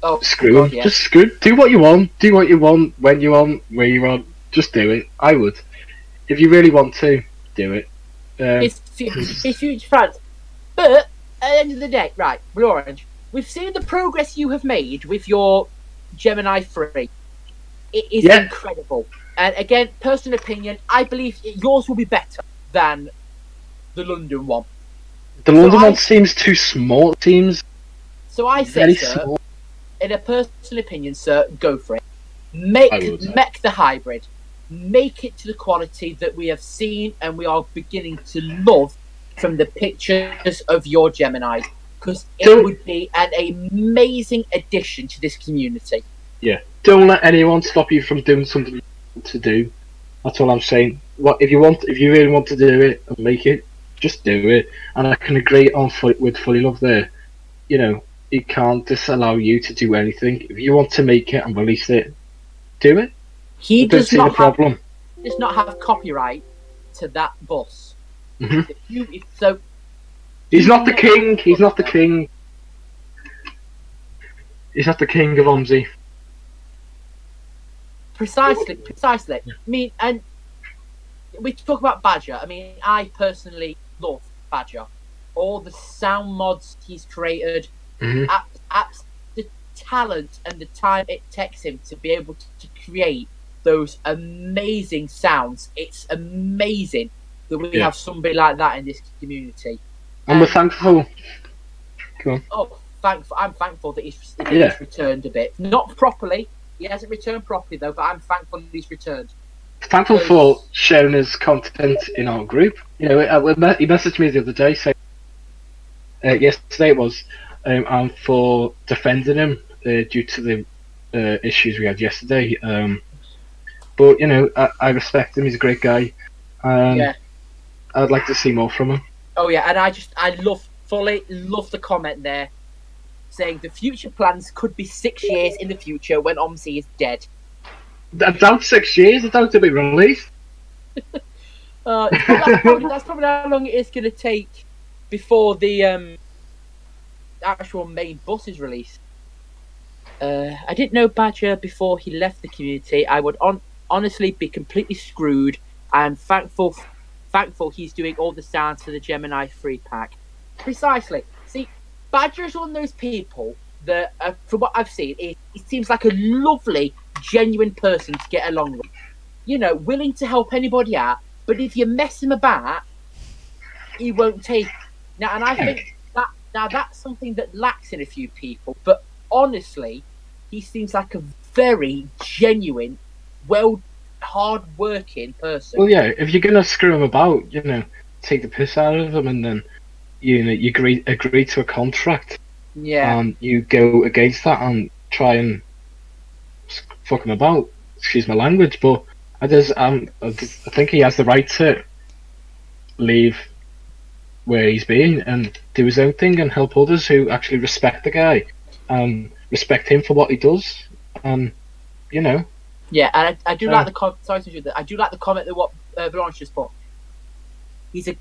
Oh, screw him. Yeah. Just screw. Do what you want. Do what you want, when you want, where you want. Just do it. I would. If you really want to, do it. It's huge fans. But at the end of the day, right, Blue Orange, we've seen the progress you have made with your Gemini 3. It is incredible. And again, personal opinion, I believe yours will be better than the London one. The London one seems too small. It seems so I say, sir, small. In a personal opinion, sir, go for it. Make the hybrid. Make it to the quality that we have seen and we are beginning to love from the pictures of your Geminis, because it would be an amazing addition to this community. Yeah, don't let anyone stop you from doing something you want to do. That's all I'm saying. If you really want to do it and make it, just do it. And I can agree with Fulleylove there. He can't disallow you to do anything. If you want to make it and release it, do it. He does not have copyright to that bus. So he's not the king. He's not the king. He's not the king of OMSI. Precisely. I mean, and we talk about Badger. I mean, I personally love Badger. All the sound mods he's created, the talent and the time it takes him to be able to create those amazing sounds. It's amazing that we have somebody like that in this community. And we're thankful. Come on. Oh, thankful that he's returned a bit. Not properly. He hasn't returned properly though, but I'm thankful that he's returned. Thankful for sharing his content in our group. You know, he messaged me the other day saying, yesterday it was, and for defending him due to the issues we had yesterday. But you know, I respect him. He's a great guy. Yeah. I'd like to see more from him. Oh yeah, and I fully love the comment there, saying the future plans could be 6 years in the future when OMSI is dead. I doubt 6 years. I doubt it'll be released. That's probably how long it is going to take before the actual main bus is released. I didn't know Badger before he left the community. I would honestly be completely screwed. I'm thankful he's doing all the sounds for the Gemini 3 pack. Precisely. See, Badger is one of those people that, from what I've seen, he seems like a lovely, genuine person to get along with. You know, willing to help anybody out, but if you mess him about, he won't take. Now, and I think that's something that lacks in a few people. But honestly, he seems like a very genuine, hard-working person. Well, yeah, if you're gonna screw him about, you know, take the piss out of him, and then you agree to a contract, and you go against that and try and fuck him about. Excuse my language, but I think he has the right to leave where he's been and do his own thing and help others who actually respect the guy and respect him for what he does, and you know. Yeah, and I do like the comment. Sorry to do that. I do like the comment that what Veron's just put. He's a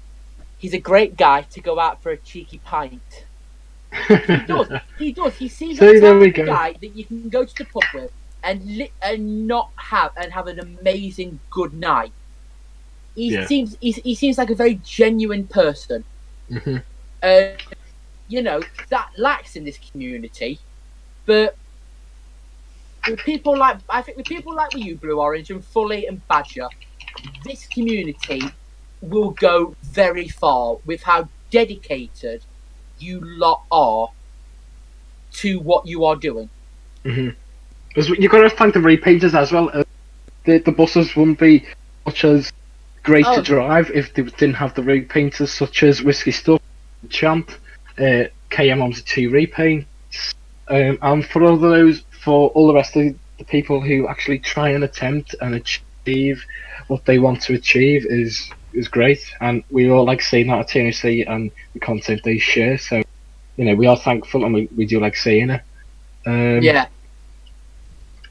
great guy to go out for a cheeky pint. He does. He seems like a guy that you can go to the pub with and have an amazing good night. He seems like a very genuine person. Mm-hmm. You know, that lacks in this community, but. With people like you, Blue Orange, and Fully and Badger, this community will go very far with how dedicated you lot are to what you are doing. Mm-hmm. You've got to thank the repainters as well. The buses wouldn't be much as great to drive if they didn't have the repainters such as Whiskey Stuff, Champ, KM 2 repaints, and for all the rest of the people who actually try and attempt and achieve what they want to achieve is great, and we all like seeing that at TNOC and the content they share. So, you know, we are thankful and we do like seeing it.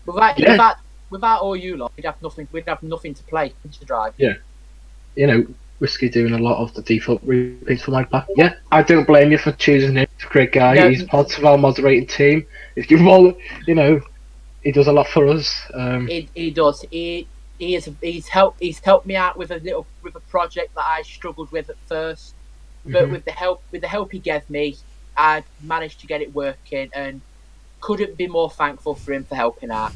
Without all you lot, we'd have nothing to play to drive. Yeah, you know, Whiskey doing a lot of the default repaints for my pack. Yeah, I don't blame you for choosing him. He's a great guy. No. He's part of our moderating team. If you want, you know, he does a lot for us. He does. He's helped me out with a project that I struggled with at first, but with the help he gave me, I managed to get it working, and couldn't be more thankful for him for helping out.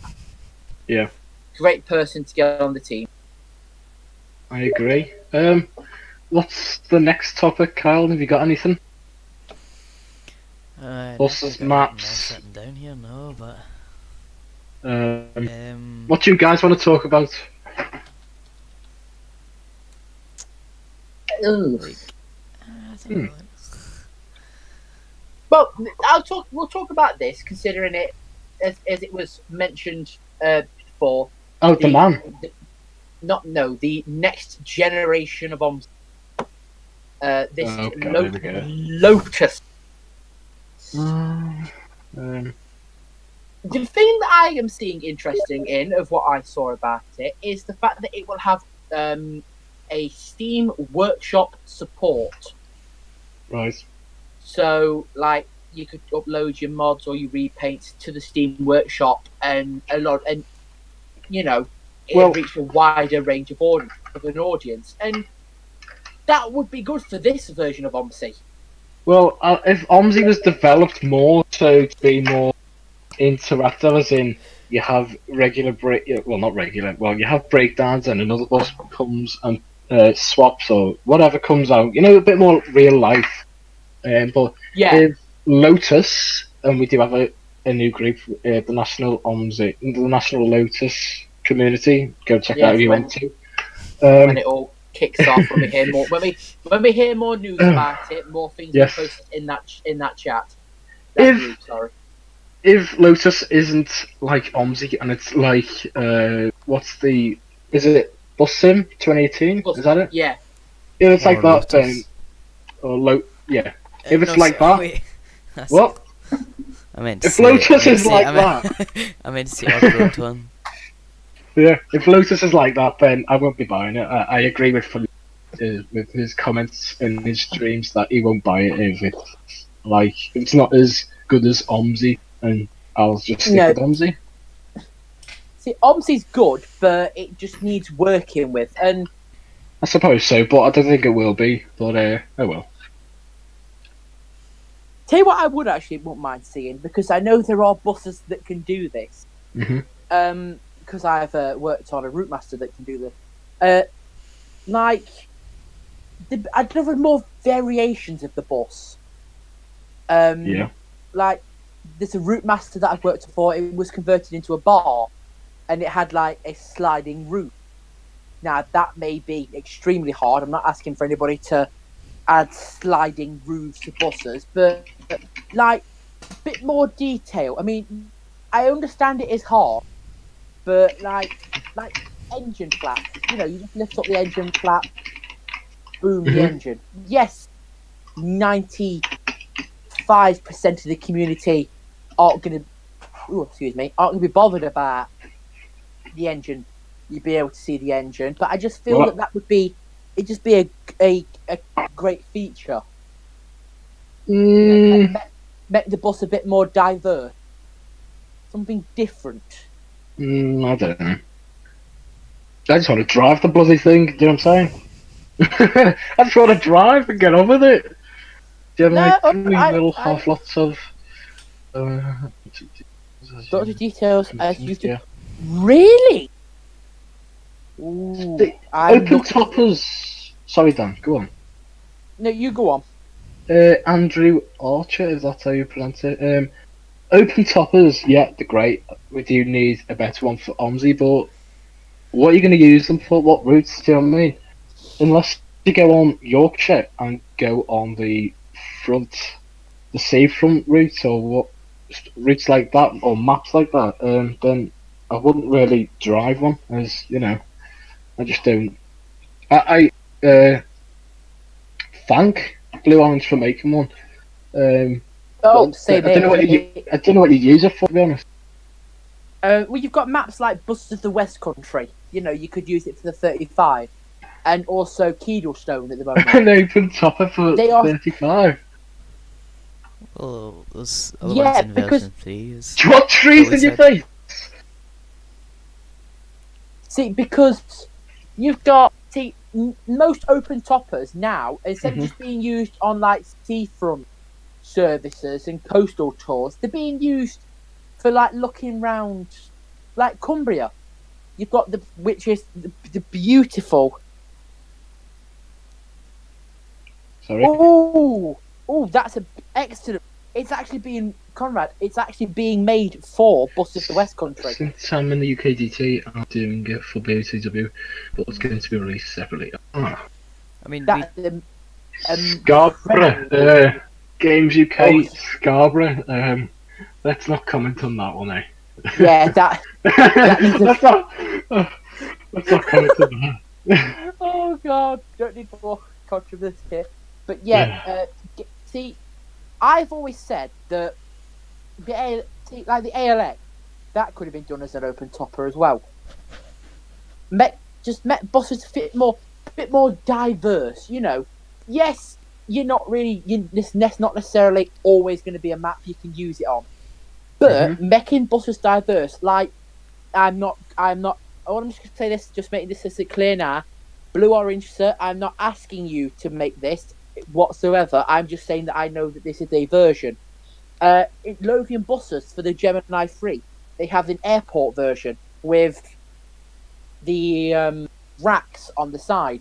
Yeah, great person to get on the team. I agree. What's the next topic, Kyle? Have you got anything? Buses, maps. Sitting down here, no, but. What do you guys want to talk about? Well, we'll talk about this, considering it as it was mentioned before. Oh, the next generation of OMSI. Lotus. The thing that I am seeing interesting in of what I saw about it is the fact that it will have a Steam Workshop support. Right. So, like, you could upload your mods or your repaints to the Steam Workshop, and you know, it'll reach a wider range of an audience, and that would be good for this version of OMSI. Well, if OMSI was developed more to be more interactive, as in you have you have breakdowns and another bus comes and swaps or whatever comes out, you know, a bit more real life. But Lotus, and we do have a new group, the National OMSI, the National Lotus Community. Go check that out if you want to. When it all kicks off, when we hear more, when we hear more news about it, more things will post in that chat. That group, sorry. If Lotus isn't like OMSI and it's like is it Bus Sim 2018? Is that it? Yeah. If it's like that, then if it's like that, wait. what? I meant to if say, Lotus is like that, I meant to say Oddworld. yeah. If Lotus is like that, then I won't be buying it. I agree with his comments in his streams that he won't buy it if it's not as good as OMSI, and I'll just stick with OMSI. See, OMSI's good, but it just needs working with, and I suppose so, but I don't think it will be. But oh well. Tell you what, I wouldn't mind seeing, because I know there are buses that can do this. Because I've worked on a route master that can do this. I'd love more variations of the bus. Like, there's a route master that I've worked for. It was converted into a bar, and it had like a sliding roof. Now that may be extremely hard. I'm not asking for anybody to add sliding roofs to buses, but like a bit more detail. I mean, I understand it is hard, but like engine flaps. You know, you just lift up the engine flap, boom, the engine. Yes, 95% of the community aren't going to be bothered about the engine. You'd be able to see the engine, but I just feel that would be a great feature. Make the bus a bit more diverse, something different. I don't know. I just want to drive the bloody thing. Do you know what I'm saying? I just want to drive and get on with it. Do you have little half lots of details as you do? Really? Ooh, open toppers. Sorry, Dan. Go on. No, you go on. Andrew Archer, if that's how you pronounce it. Open toppers, yeah, they're great. We do need a better one for OMSI, but what are you going to use them for? What routes? Do you know what I mean? Unless you go on Yorkshire and go on the seafront route, or what routes like that, or maps like that, then I wouldn't really drive one, as you know. I just don't. I thank Blue Orange for making one. I don't know what you use it for, to be honest. Well, you've got maps like Buses of the West Country. You know, you could use it for the 35, and also Keedlestone at the moment. An open topper for 35. Oh, those other ones in version 3 is... Do you want trees in your face? See, because you've got... See, most open toppers now, instead of just being used on, like, seafront services and coastal tours, they're being used for, like, looking round, like, Cumbria. You've got which is the beautiful... Sorry? Oh, that's an excellent... It's actually being... Conrad, it's actually being made for Buses of the West Country. Since I'm in the UKDT, I'm doing it for BOTW, but it's going to be released separately. I mean, Scarborough, Games UK, Scarborough. Let's not comment on that one, eh? Yeah, that let's not comment on that. Oh God, don't need more controversy here. But yeah, see, I've always said that the ALX, that could have been done as an open topper as well. Met buses a bit more diverse. You know, yes, you're not really. That's not necessarily always going to be a map you can use it on, but making buses diverse. Like, I'm not. I'm just going to say this. Just making this clear now. Blue Orange, sir. I'm not asking you to make this whatsoever. I'm just saying that I know that this is a version. Lothian buses for the Gemini 3, they have an airport version with the racks on the side.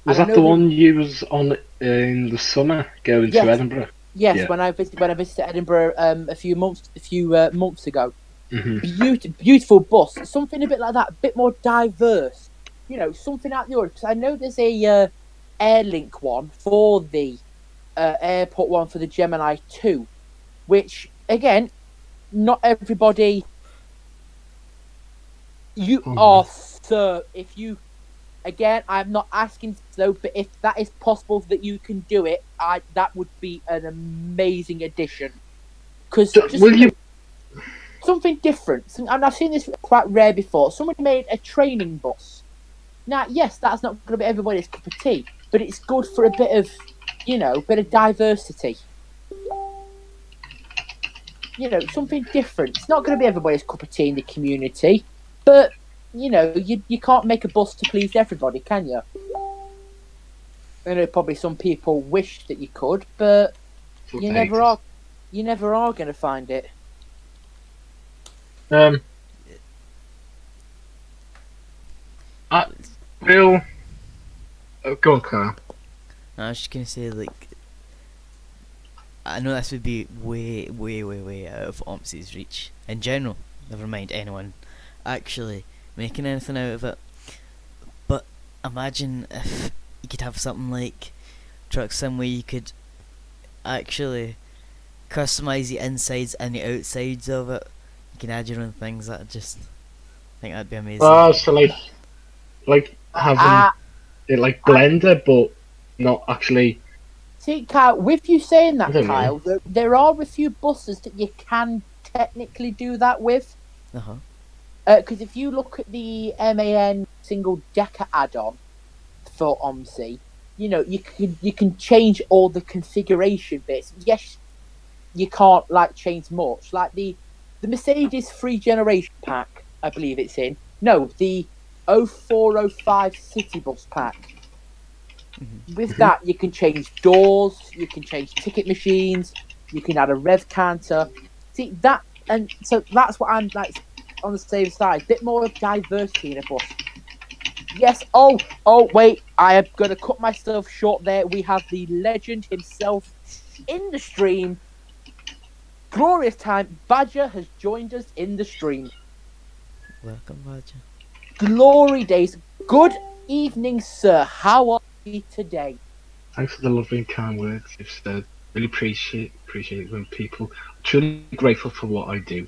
Was that the one you was on in the summer going to Edinburgh? Yes, Yeah. when I visited Edinburgh a few months ago. Mm-hmm. Beautiful bus, something a bit like that, a bit more diverse. You know, something out the ordinary. Because I know there's a Airlink one for the airport one for the Gemini 2, which again, not everybody. You are sir. If you again, I'm not asking so, but if that is possible that you can do it, that would be an amazing addition. Because Will you? something different, and I've seen this quite rare before. Someone made a training bus. Now, yes, that's not going to be everybody's cup of tea, but it's good for a bit of, bit of diversity. Something different. It's not going to be everybody's cup of tea in the community, but you can't make a bus to please everybody, can you? I know probably some people wish that you could, but you never are. You never are going to find it. I will. Go on, Carl. I was just gonna say, like, I know this would be way, way, way, way out of OMSI's reach in general. Never mind anyone actually making anything out of it. But imagine if you could have something like Truck Sim where you could actually customize the insides and the outsides of it. You can add your own things. I think that'd be amazing. So like having it like Blender, but not actually. See, Kyle, with you saying that, Kyle, know. there are a few buses that you can technically do that with. Because if you look at the MAN single decker add-on for OMSI, you can change all the configuration bits. Yes, you can't change much. Like the Mercedes 3 generation pack, I believe it's in. No, the 0405 City Bus pack. With that, you can change doors, you can change ticket machines, you can add a rev counter. See that, and so that's what I'm like on the same side. Bit more diversity in a bus. Yes. Oh, wait. I am gonna cut myself short there. We have the legend himself in the stream. Glorious time. Badger has joined us in the stream. Welcome, Badger. Glory days. Good evening, sir. How are you today? Thanks for the lovely and kind words you've said. Really appreciate it when people are truly grateful for what I do.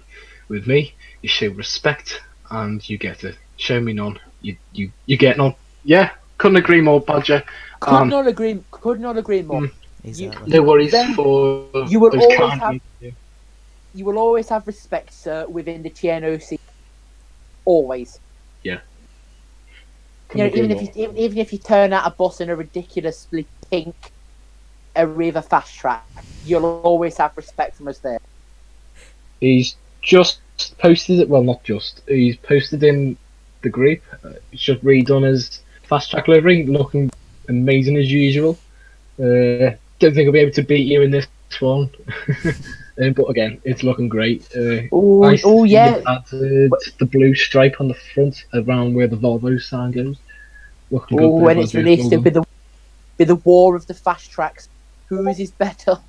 With me, you show respect and you get it. Show me none. You get none. Yeah, couldn't agree more, Badger. Could not agree more. Exactly. No worries for you will those always kind have. You will always have respect, sir, within the TNOC. Always. Yeah. Even if you turn out a bus in a ridiculously pink Arriva fast track, you'll always have respect from us there. He's just posted it. Well, not just. He's posted in the group. It's just redone his fast track livery, looking amazing as usual. Don't think I'll be able to beat you in this one. But again, it's looking great. Oh yeah. Added the blue stripe on the front around where the Volvo sign goes. Looking good. When it's released, it'll be the war of the fast tracks. Who is better?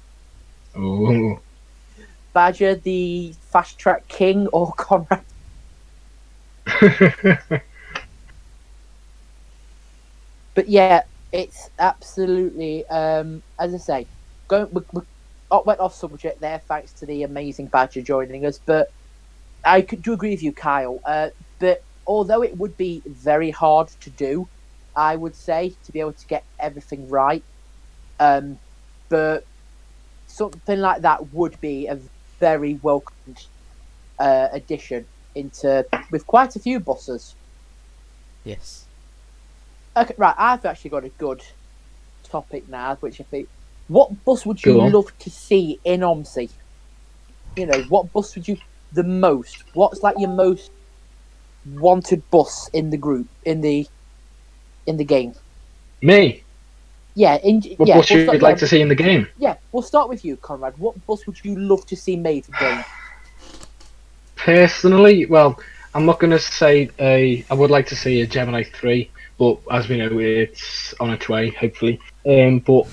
Oh. Badger, the fast track king, or Conrad? But yeah, it's absolutely, as I say, went off subject there thanks to the amazing Badger joining us. But I do agree with you, Kyle. But although it would be very hard to do, I would say, to be able to get everything right. But something like that would be a very welcomed addition with quite a few buses. Yes. Okay, right. I've actually got a good topic now, which I think. What bus would you love to see in OMSI? What bus would you the most? What's like your most wanted bus in the group in the game? Me? Yeah. What bus you'd like to see in the game? Yeah, we'll start with you, Conrad. What bus would you love to see made for the game? Personally, well, I'm not going to say I would like to see a Gemini 3, but as we know, it's on its way, hopefully. But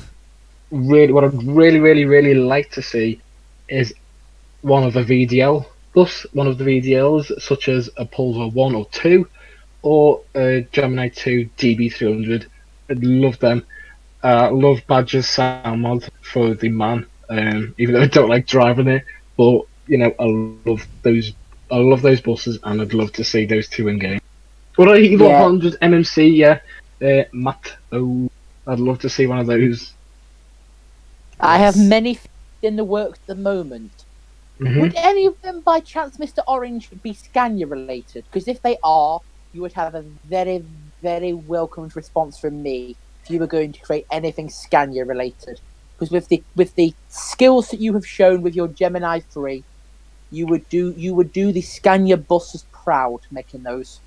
what I'd really like to see is one of the VDL bus, one of the VDLs, such as a Pulsar 1 or 2, or a Gemini 2 DB300. I'd love them. Love Badger's sound mod for the man, even though I don't like driving it. But you know, I love those buses, and I'd love to see those two in game. What are Evo 100 MMC? Yeah, Matt. Oh, I'd love to see one of those. I have many in the works at the moment. Would any of them, by chance, Mr. Orange, be Scania related? Because if they are, you would have a very, very welcomed response from me if you were going to create anything Scania related. Because with the skills that you have shown with your Gemini 3, you would do the Scania buses proud making those.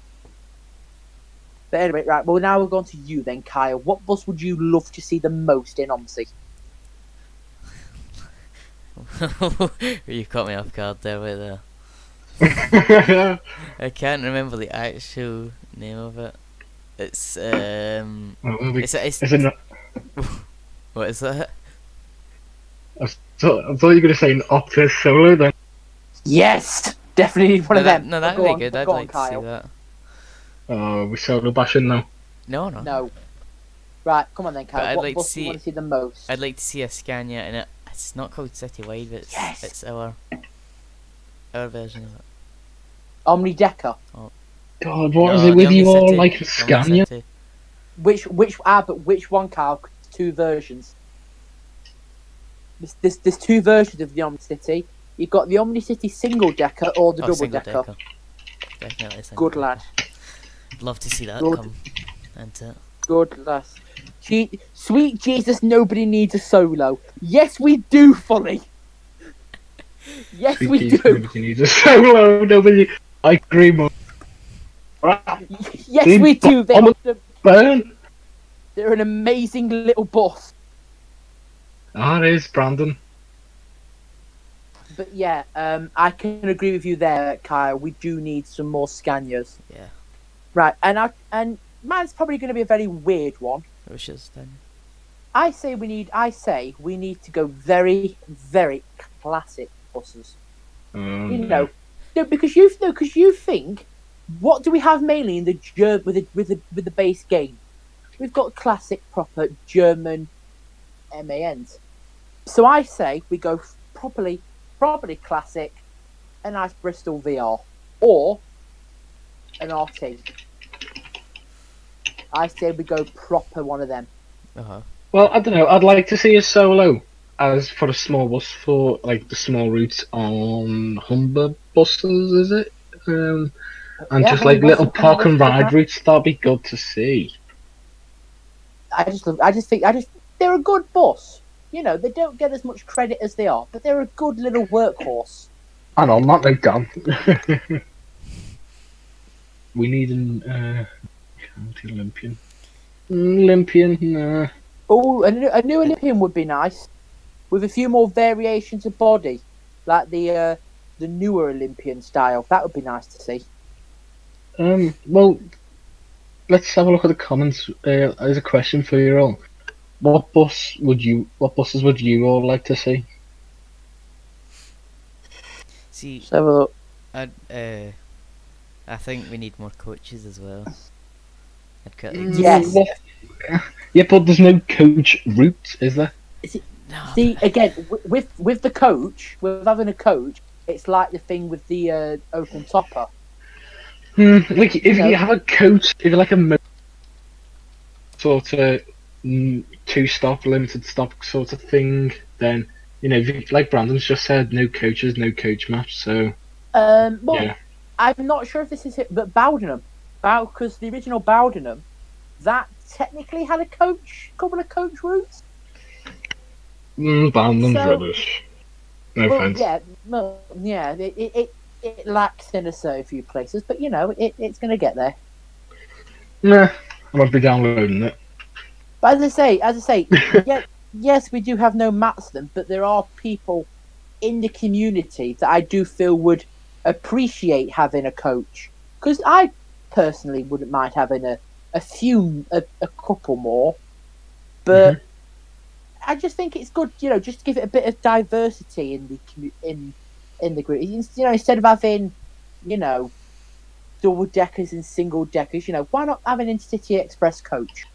But anyway, right. Well, now we're going to you then, Kyle. What bus would you love to see the most in OMSI? You caught me off guard there, right there. I can't remember the actual name of it. It's what is that? I thought you were going to say an Optus Solo then. Yes, definitely one of them. No, that'd be good. I'd like to see that. Oh, we're solo bashing now. No. Right, come on then, Kyle. What bus do you want to see the most? I'd like to see a Scania, and it's not called Citywide, but it's our version of it. Omni-Decker. Oh. God, what is it with you all like a Scania? Which one, Kyle? Two versions. There's two versions of the Omni-City. You've got the Omni-City single-decker or the double-decker. Definitely single-decker. Good lad. I'd love to see that come into it. Good lad. Sweet Jesus, nobody needs a solo. Yes, we do, Fully. Yes, Sweet we Jesus, do. Nobody needs a solo. Nobody. I agree more. Yes, we do. Burn. They're an amazing little bus. That is Brandon. But yeah, I can agree with you there, Kyle. We do need some more Scanias. Yeah. Right, and mine's probably going to be a very weird one. Which is then? I say we need to go very, very classic buses. You know, no, because you think, what do we have mainly in the with the base game? We've got classic, proper German MANs. So I say we go properly classic, a nice Bristol VR or an RT. I say we go proper one of them. Well, I don't know. I'd like to see a solo as for a small bus for like the small routes on Humber buses, is it? And Yeah, just like little park and ride that. routes. That'd be good to see. I just think they're a good bus. You know, they don't get as much credit as they are, but they're a good little workhorse. And on that note, Dan, we need an county Olympian. Olympian, Oh, a new Olympian would be nice, with a few more variations of body, like the newer Olympian style. That would be nice to see. Well, let's have a look at the comments. There's a question for you all. What buses would you all like to see? See, Let's have a look. I think we need more coaches as well. Yes. Yeah, but there's no coach route, is there? No, See, again, with the coach, with having a coach, it's like the thing with the open topper. Like if you have a coach, if you're like a sort of 2-stop, limited stop sort of thing, then you know, like Brandon's just said, no coaches, no coach match. So, Well, yeah. I'm not sure if this is it, but Bowdenham, because the original Bowdenham, that technically had a couple of coach routes. Bowdenham's So- rubbish. No offense. It lacks in a few places, but you know, it's going to get there. Nah, I won't be downloading it. But as I say, yes, we do have no Matsden, but there are people in the community that I do feel would appreciate having a coach. Because I personally wouldn't mind having a couple more. But I just think it's good, just to give it a bit of diversity in the group. Instead of having, double deckers and single deckers, why not have an intercity express coach?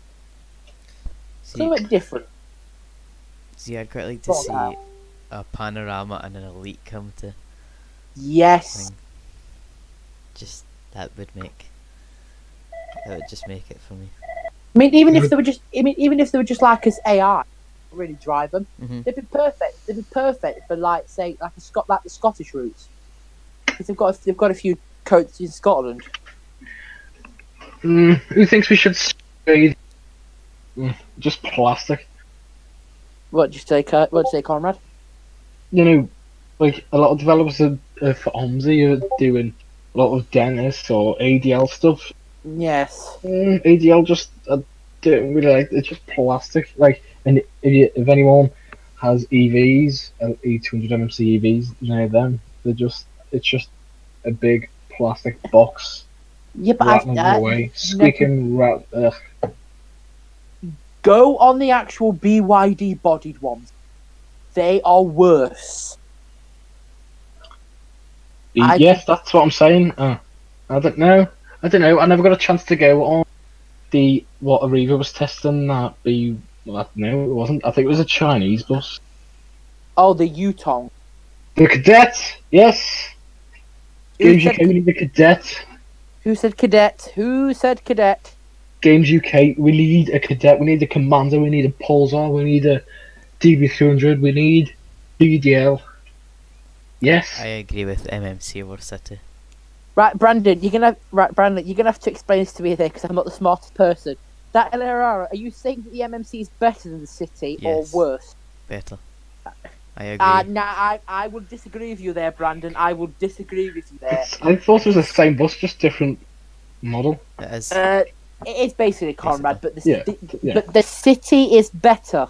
Something different. See, I'd quite like to see a panorama and an elite come to. Yes. Thing. Just that would just make it for me. I mean, even if they were just like as AI, really drive them, they'd be perfect. They'd be perfect for like the Scottish routes, because they've got a few coaches in Scotland. Who thinks we should spray just plastic? What did you say, Conrad? Like a lot of developers for OMSI are doing a lot of dentists or ADL stuff. Yes. ADL just don't really like. It's just plastic. Like, and if anyone has EVs, E200 MMC EVs, them, it's just a big plastic box. Yeah, but away, squeaking rat. Go on the actual BYD bodied ones. They are worse. Yes, that's what I'm saying. I don't know. I never got a chance to go on what Arriva was testing. No, it wasn't. I think it was a Chinese bus. Oh, the Yutong. The Cadet. Yes. Games UK, we need the Cadet. Who said Cadet? Who said Cadet? Games UK, we need a Cadet. We need a Commander. We need a Pulsar. We need a DB300. We need BDL. Yes. I agree with MMC over City. Right, Brandon, you're gonna have to explain this to me there, because I'm not the smartest person. That LRR, are you saying that the MMC is better than the City or worse? Better. I agree. I would disagree with you there, Brandon. I would disagree with you there. I thought it was the same bus, just different model. It is. It is basically Conrad, but the City is better.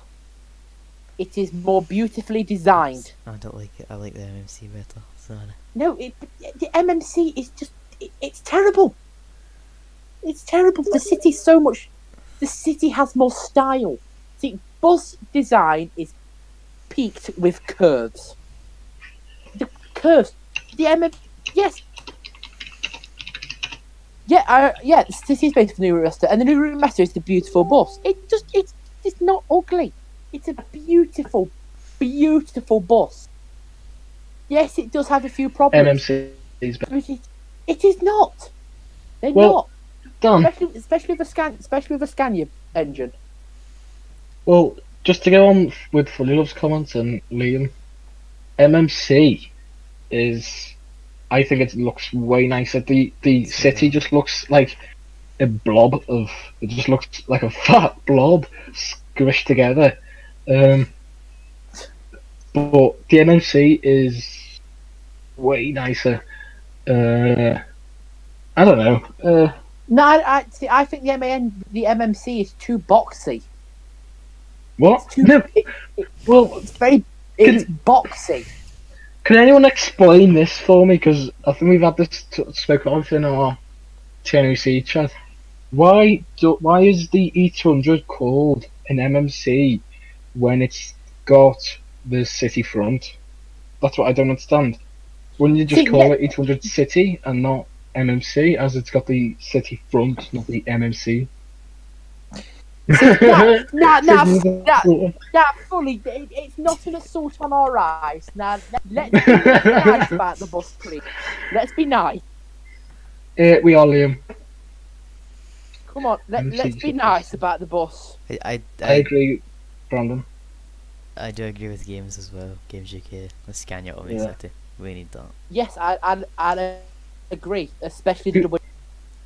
It is more beautifully designed. I don't like it. I like the MMC better. Sorry. No, the MMC is just... It's terrible. It's terrible. The City has more style. See, bus design is peaked with curves. The curves. The Yes. Yeah, the City is based on the new Master, and the new Master is the beautiful bus. It's not ugly. It's a beautiful, beautiful bus. Yes, it does have a few problems. MMC is better. It is not. They're not. Done. Especially with a Scania engine. Well, just to go on with Fulleylove's comments and Liam, MMC is... I think it looks way nicer. The City just looks like a blob of... It just looks like a fat blob squished together. But the MMC is way nicer. I don't know. No, I think the MMC is too boxy. What? It's boxy. Can anyone explain this for me? Because I think we've had this spoken of in our TNOC chat. Why is the E200 called an MMC when it's got the City front? That's what I don't understand. Wouldn't you just call it E200 City and not MMC, as it's got the City front, not the MMC? Fully, it's not an assault on our rights. Now, let's be nice about the bus, please. Let's be nice. We are, Liam. Come on, let's be nice about the bus. I agree, Brandon. I do agree with Games as well. Games UK. Let's scan your OMSI City. We need that. Yes, I agree, especially the double.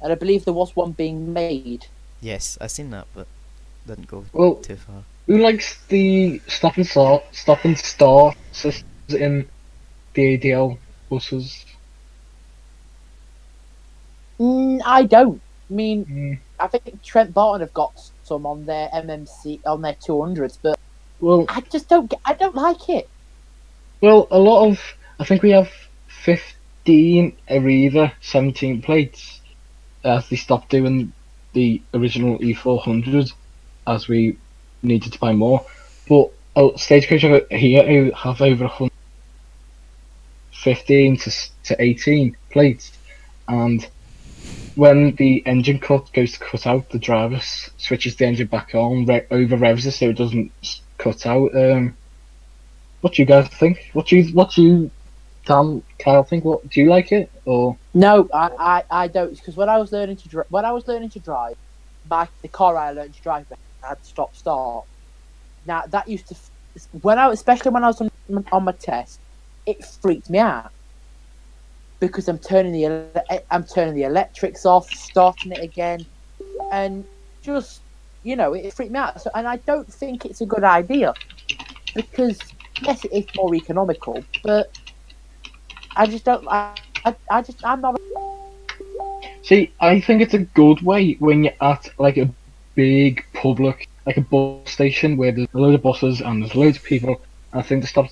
And I believe there was one being made. Yes, I've seen that, but didn't go too far. Who likes the stop and start systems in the ADL buses? I don't. I mean, I think Trent Barton have got some on their MMC, on their 200s, but I just don't. I don't like it. Well, I think we have 15 Arriva 17 plates as they stopped doing the original E400 as we needed to buy more. But Oh, Stagecoach here who have over 115 to 18 plates, and when the engine goes to cut out, the driver switches the engine back on, over revs it so it doesn't cut out. What do you guys think? What do you Dan, Kyle think? What do you like it or? No, I don't, because when I was learning to drive, the car I learned to drive I had to stop start. Now that used to especially when I was on my test, it freaked me out because I'm turning the electrics off, starting it again, and just it freaked me out. So, and I don't think it's a good idea because yes, it is more economical, but I just don't. I'm not. See, I think it's a good way when you're at like a big public, like a bus station where there's a load of buses and there's loads of people. I think the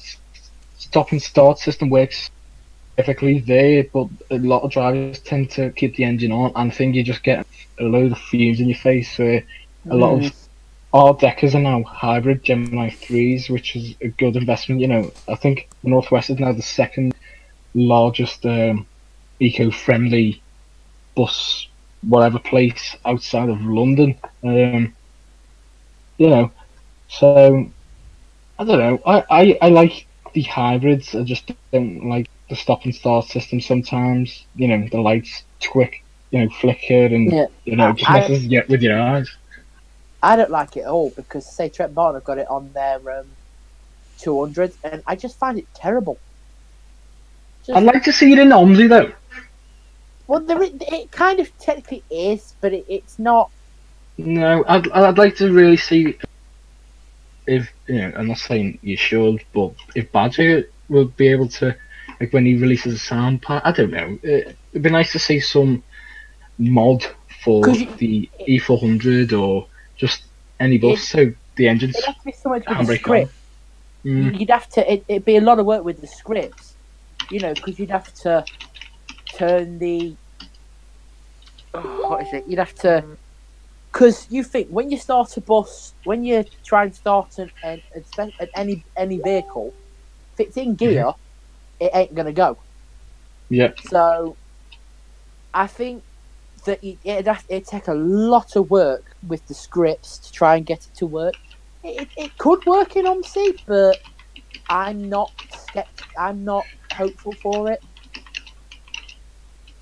stop and start system works perfectly there, but a lot of drivers tend to keep the engine on, and I think you just get a load of fumes in your face. Where a lot of our deckers are now hybrid Gemini 3s, which is a good investment. I think Northwest is now the second largest eco-friendly bus whatever place outside of London. So I don't know. I like the hybrids. I just don't like the stop and start system sometimes. The lights flicker and it just messes you with your eyes. I don't like it at all because say Trent Barton have got it on their 200 and I just find it terrible. I'd like to see it in OMSI though. Well, it kind of technically is, but it's not. No, I'd like to really see if I'm not saying you should, but if Badger will be able to, like when he releases a sound pack, I don't know. It'd be nice to see some mod for the E400 or just any bus, so the engines. It'd have to be so much with the script. You'd have to. It'd be a lot of work with the scripts, because you'd have to turn the. What is it? You'd have to. Because you think when you start a bus, when you try and start any vehicle, if it's in gear, it ain't gonna go. Yeah. So, I think that it'd take a lot of work with the scripts to try and get it to work. It could work in OMSI, but I'm not hopeful for it.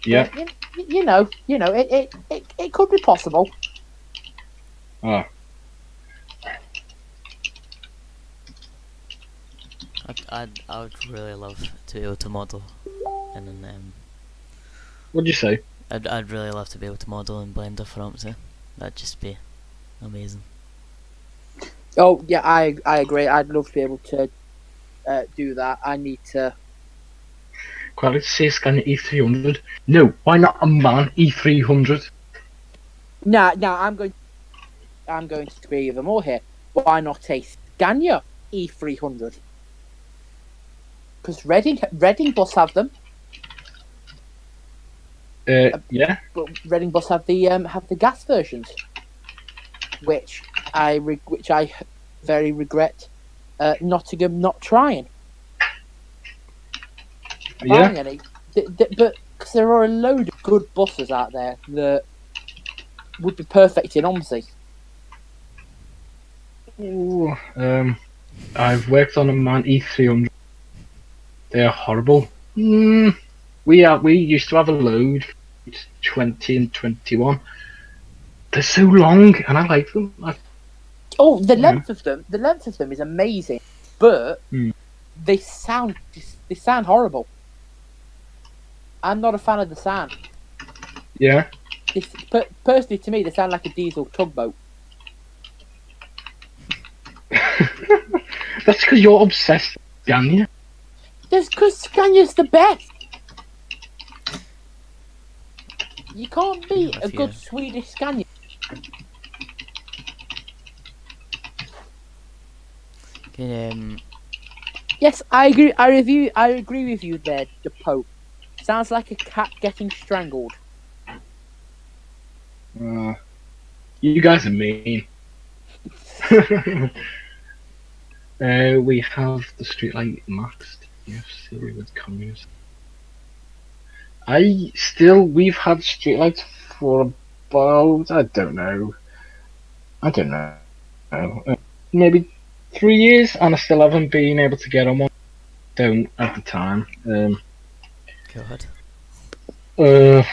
Yeah. But, it could be possible. Oh. I would really love to be able to model in What'd you say? I'd really love to be able to model in Blender for OMSI. That'd just be amazing. Oh yeah, I agree. I'd love to be able to do that. I need to. Quite like to see a Scania E300. No, why not a MAN E300? No, I'm going to agree with them all here. Why not a Scania E300? Because Reading Bus have them. Yeah. But Reading Bus have the gas versions, which I very regret Nottingham not trying. Yeah. Any, but because there are a load of good buses out there that would be perfect in OMSI. Ooh, I've worked on a MAN E300. They're horrible. We used to have a load, 20 and 21. They're so long, and I like them. The length of them is amazing, but they sound horrible. I'm not a fan of the sound. Yeah. Personally, to me, they sound like a diesel tugboat. That's because you're obsessed with Scania. That's because Scania's the best. You can't beat a good Swedish Scania. Yes, I agree. I agree with you there, the Pope. Sounds like a cat getting strangled. You guys are mean. We have the streetlight maxed TFC with communists. We've had streetlights for about, I don't know, maybe 3 years, and I still haven't been able to get on one. Don't at the time. God. I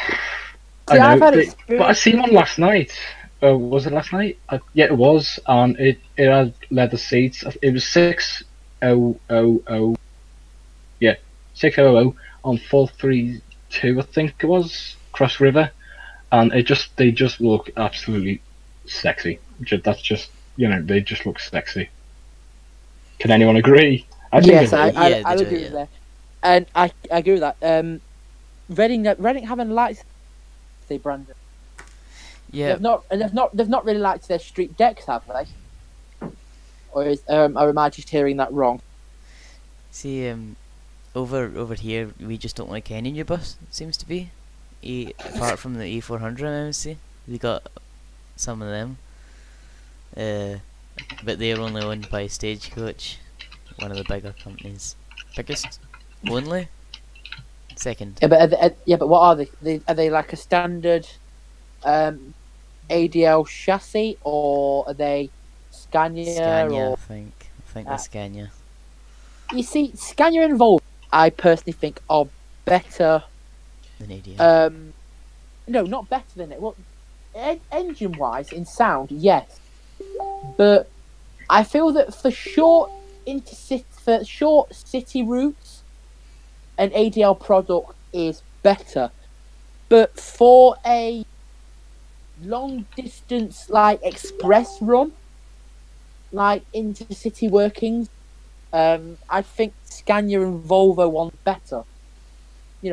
I've know, had but I seen one last night. Was it last night? Yeah, it was, and it had leather seats. It was 6000. Yeah, 600 on 432, I think it was, Cross River, and they just look absolutely sexy. That's just, they just look sexy. Can anyone agree? I think Yes, they do. I agree with that, and I agree with that. Reading haven't liked the Brandon. Yeah. They've not really liked their street decks, have they? Or am I just hearing that wrong? See, over here, we just don't like any new bus. It seems to be, apart from the E400 MMC, we got some of them. But they're only owned by Stagecoach, one of the bigger companies. Biggest, only, second. Yeah, but what are they? Are they like a standard ADL chassis, or are they Scania? Scania, or I think they're Scania. You see, Scania and Volvo, I personally think are better Than ADL. No, not better than it. Well, engine-wise, in sound, yes, but I feel that for short city routes, an ADL product is better. But for a long distance, like express run, like intercity workings, I think Scania and Volvo want better.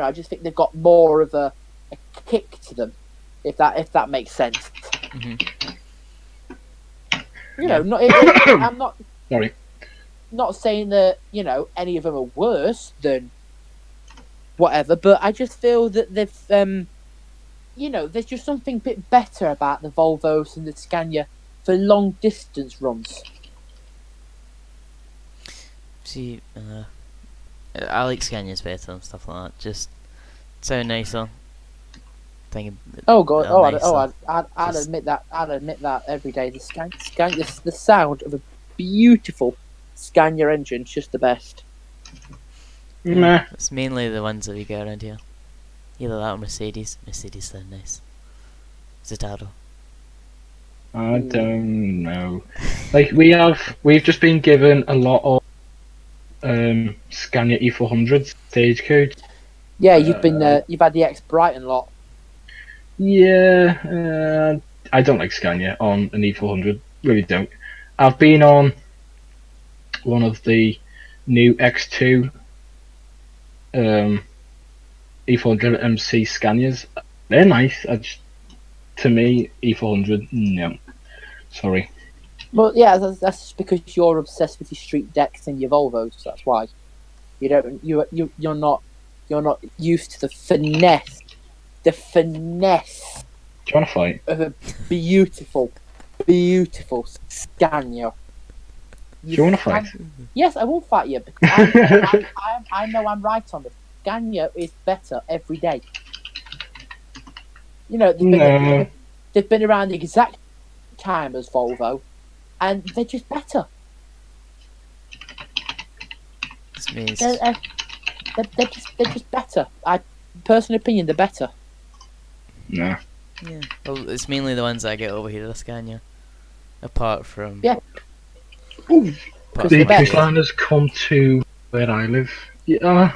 I just think they've got more of a kick to them, if that makes sense. Mm-hmm. I'm not. Sorry. Not saying that any of them are worse than whatever, but I just feel that they've there's just something a bit better about the Volvos and the Scania for long distance runs. See, I like Scanias better and stuff like that. Just sound nicer. Oh god! Nicer. I'd admit that. I'd admit that every day. The the sound of a beautiful Scania engine's just the best. Meh. It's mainly the ones that we get around here. Either that or Mercedes. Mercedes sound nice. Zitaro. I don't know. Like we've just been given a lot of Scania E400 Stagecoach. Yeah, you've had the ex Brighton lot. Yeah, I don't like Scania on an E400. Really don't. I've been on one of the new X2 E400 MC Scanias. They're nice. To me, E400, no. Sorry. Well, yeah, that's just because you're obsessed with your street decks and your Volvos. That's why you're not used to the finesse. The finesse. Do you want to fight? Of a beautiful Scania. Do you want to fight? Yes, I will fight you because I know I'm right on this. Scania is better every day. They've been around the exact time as Volvo, and they're just better. They're just better. Personal opinion, they're better. No. Yeah. Well, it's mainly the ones I get over here, the Scania. Apart from... Yeah. The coastline has come to where I live. Yeah.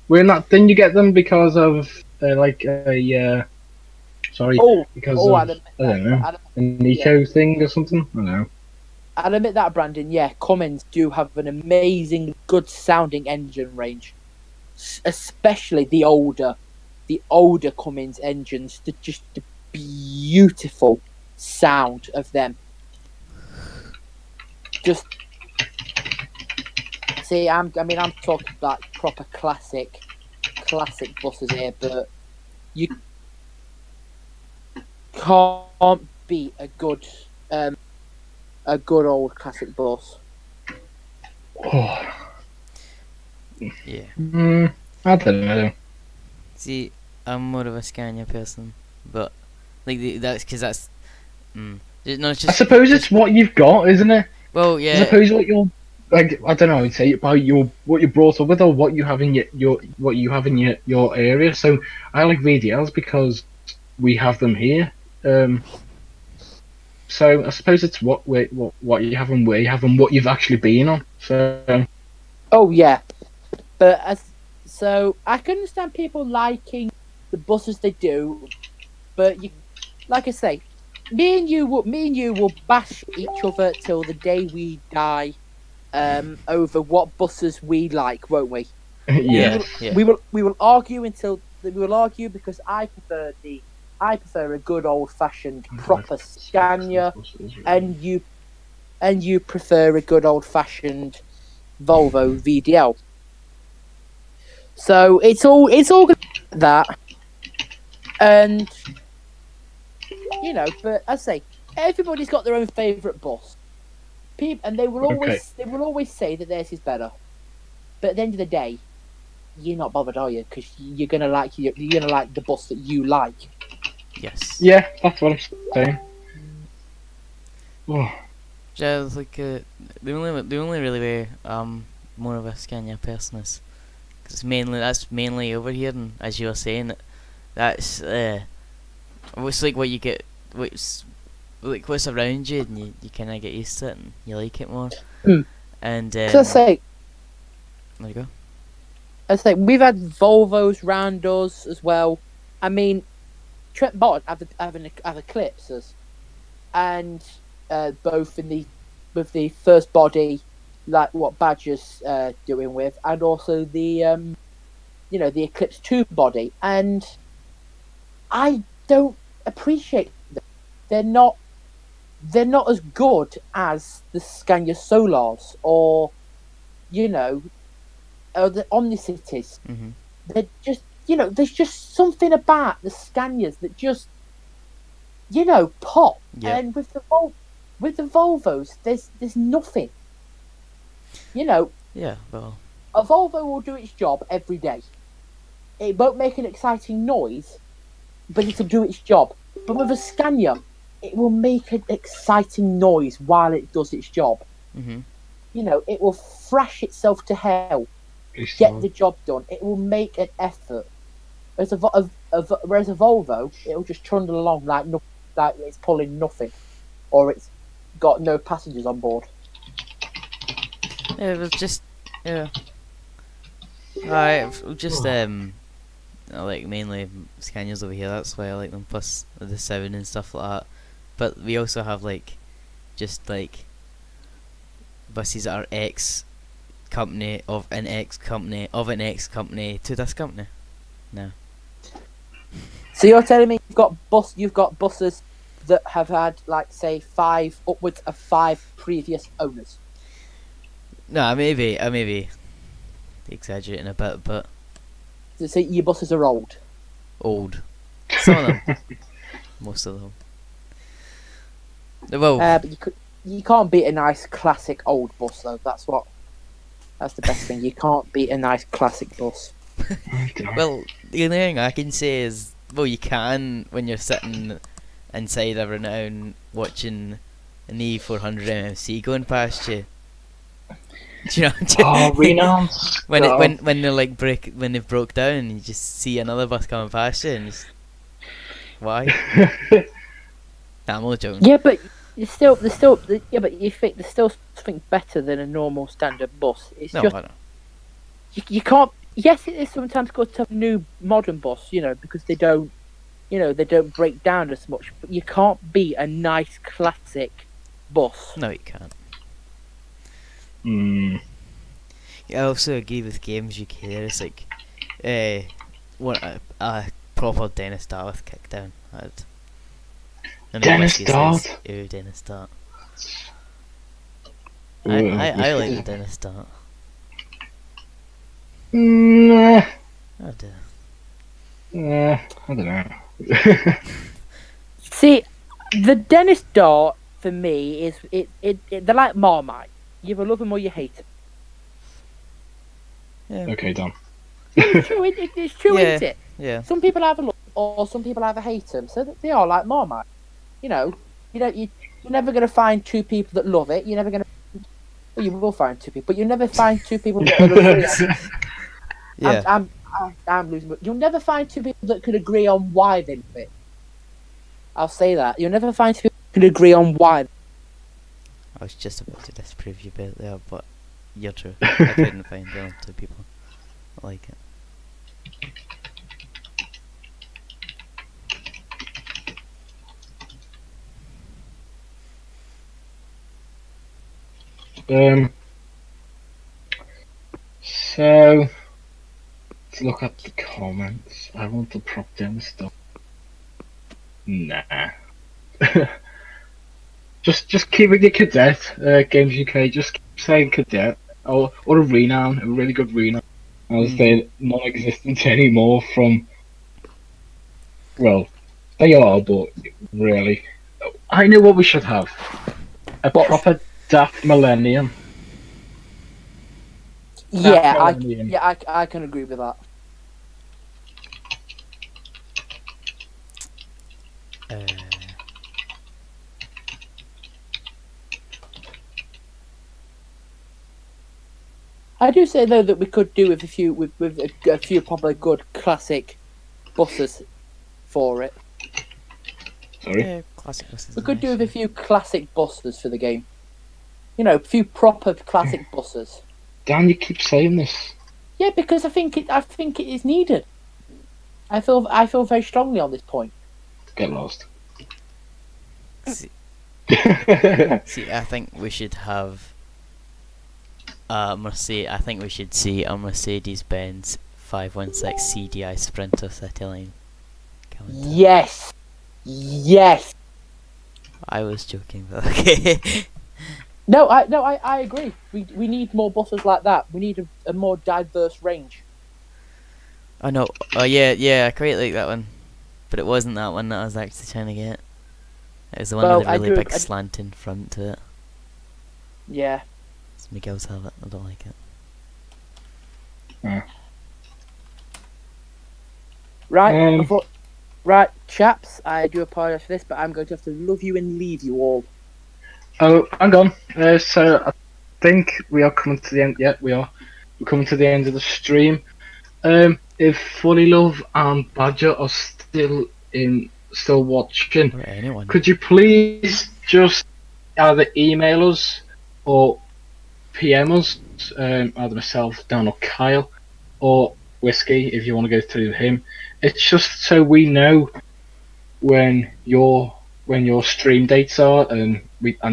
Didn't you get them because of, because I don't know, an eco thing or something? I don't know. I'll admit that, Brandon, yeah, Cummins do have an amazing, good sounding engine range. Especially the older Cummins engines, the beautiful sound of them. Just see, I'm talking like proper classic buses here, but you can't beat a good old classic bus. Oh, Yeah. I don't know. See, I'm more of a Scania person, but like that's because that's. No, it's I just. suppose it's what you've got, isn't it? Well, I yeah. suppose what you're like. I don't know. I'd say about what you're brought up with, or what you have in what you have in your area. So I like VDLs because we have them here. So I suppose it's what you have and where you have and what you've actually been on. So Oh yeah, but so I can understand people liking the buses they do, but you, like I say, me and you will bash each other till the day we die, over what buses we like, won't we? yeah. We will argue until we will argue because I prefer a good old fashioned proper Scania, and you prefer a good old fashioned Volvo VDL. So it's all gonna be that, and but I say everybody's got their own favourite bus. And they will always say that theirs is better. But at the end of the day, you're not bothered, are you? Because you're gonna like the bus that you like. Yes. Yeah, that's what I'm saying. Oh. Yeah, it's like the only really way more of a Scania person is because that's mainly over here, and as you were saying, that's it's like what you get, what's around you, and you kind of get used to it, and you like it more. And so I say, there you go. I say we've had Volvos round us as well. I mean, Trent Bott have Eclipses, and both with the first body, like what Badger's doing with, and also the the Eclipse 2 body, and I don't appreciate them. They're not as good as the Scania Solars or or the Omnicities. Mm-hmm. They're just there's just something about the Scanias that just pop. Yeah. And with the Volvos, there's nothing. Yeah, well, A Volvo will do its job every day. It won't make an exciting noise, but it'll do its job. But with a Scania, it will make an exciting noise while it does its job. Mm-hmm. It will thrash itself to hell, get the job done. It will make an effort. Whereas a Volvo, it'll just trundle along like it's pulling nothing, or it's got no passengers on board. Yeah, it was just I've just I like mainly Scanias over here. That's why I like them. Plus the 7 and stuff like that. But we also have just buses that are ex company of an ex company of an ex company to this company. No. So you're telling me you've got buses that have had say upwards of 5 previous owners? No, I may be exaggerating a bit, but So your buses are old. Old. Some of them. Most of them. Well, but you can't beat a nice classic old bus though. That's the best thing. You can't beat a nice classic bus. well, the only thing I can say is, well, you can when you're sitting inside a Renown watching an E400 MMC going past you. Do you know? Oh, Renown. when they're when they've broke down and you just see another bus coming past you and just why? Nah, I'm only joking. Yeah, but but you think there's still something better than a normal standard bus. It's No, just I know. you can't. Yes, it is sometimes good to have a new modern bus, because they don't break down as much. But you can't beat a nice classic bus. No, you can't. Yeah, I also agree with Games UK. It's what a proper Dennis Darth kickdown. Dennis Darth. Ew, Dennis Dart. I like the Dennis Dart. Nah. I do. I don't know. See, the Dennis Dart for me is they're like Marmite. You either love them or you hate them. Yeah. Okay, done. It's true, it's true, Yeah. isn't it? Yeah. Some people either love or some people either hate them, so they are like Marmite. You know, you're never going to find two people that love it. You're never going to. Well, you will find two people, but you'll never find two people that will agree on. Yeah. I'm losing. But you'll never find two people that could agree on why they love it. I'll say that. You'll never find two people that could agree on why. I was just about to disprove you about there, but you're true. I couldn't find two people that like it. So let's look at the comments. I want to prop down the stuff. Nah. just keep with your cadet, Games UK. Just keep saying cadet or a renown, a really good renown. As they're non-existent anymore. From well, they are, but really, I know what we should have. A proper daft millennium. Yeah, I can agree with that. I do say though that we could do with a few probably good classic buses for it. Sorry. Yeah, classic buses. We could do with a few classic buses for the game. You know, a few proper classic buses. Dan, you keep saying this. Yeah, because I think it is needed. I feel very strongly on this point. Get lost. See, I think we should have. I think we should see a Mercedes-Benz 516 CDI Sprinter City Line. Yes. I was joking, but okay. No, I agree. We need more buses like that. We need a more diverse range. I know. Oh yeah, I quite like that one, but it wasn't that one that I was actually trying to get. It was the one with the really big slanting front to it. Yeah. It's Miguel's have it. I don't like it. Right, chaps. I do apologise for this, but I'm going to have to love you and leave you all. Oh, hang on. So I think we are coming to the end. Yeah, we are. We're coming to the end of the stream. If Fulleylove and Badger are still watching, or anyone, could you please just either email us or PM us, either myself, Dan, or Kyle, or Whiskey if you want to go through him. It's just so we know when your stream dates are and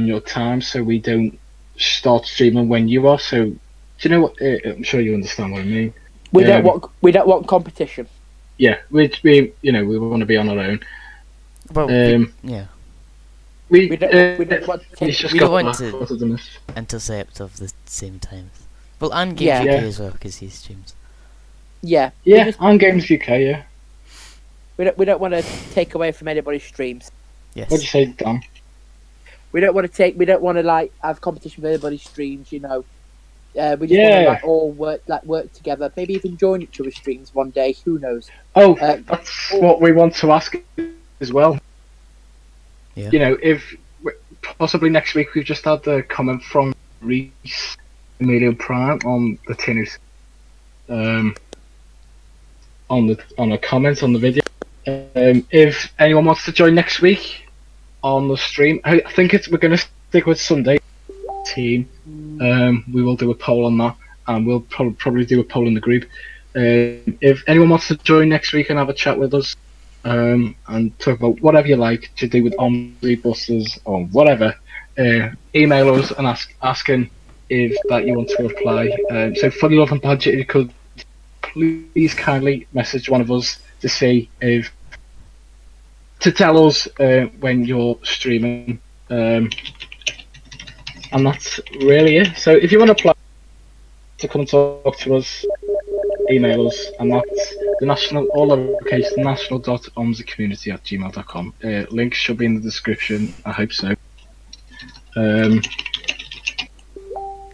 your time, so we don't start streaming when you are. So do you know what? I'm sure you understand what I mean. We don't want competition. Yeah, we want to be on our own. Well, yeah. We don't want to intercept of the same times. Well, and Games UK as well, because he streams. Yeah. And Games UK, yeah. We don't want to take away from anybody's streams. Yes. What'd you say, Dan? We don't want to have competition with anybody's streams. You know. We just want to all work together. Maybe even join each other's streams one day. Who knows? Oh, that's what we want to ask as well. Yeah. You know, if possibly next week we've just had the comment from Reese Emilio Prime on the TNOC, on a comment on the video. If anyone wants to join next week on the stream, I think we're going to stick with Sunday team. We will do a poll on that, and we'll probably do a poll in the group. If anyone wants to join next week and have a chat with us, and talk about whatever you like to do with OMSI buses or whatever, email us and asking if that you want to apply. So Fulleylove and Badger, if you could please kindly message one of us to tell us when you're streaming, and that's really it. So if you want to apply to come and talk to us, email us, and that's the national, all lowercase, thenational.omsicommunity@gmail.com. Link should be in the description. I hope so.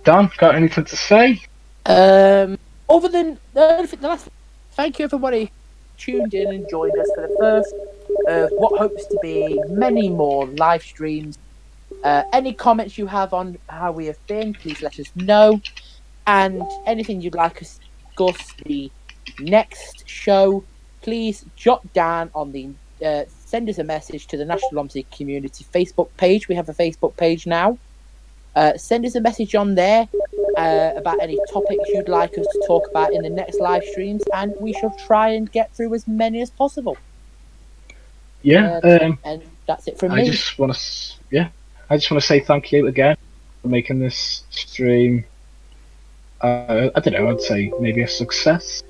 Dan, got anything to say? All other than the last, thank you everybody who tuned in and joined us for the first of what hopes to be many more live streams. Any comments you have on how we have been, please let us know. And anything you'd like us to discuss the next show, please jot down on the send us a message to the National OMSI Community Facebook page. We have a Facebook page now. Send us a message on there about any topics you'd like us to talk about in the next live streams, and we shall try and get through as many as possible. Yeah, and that's it from I me. just want to say thank you again for making this stream. I don't know. I'd say maybe a success.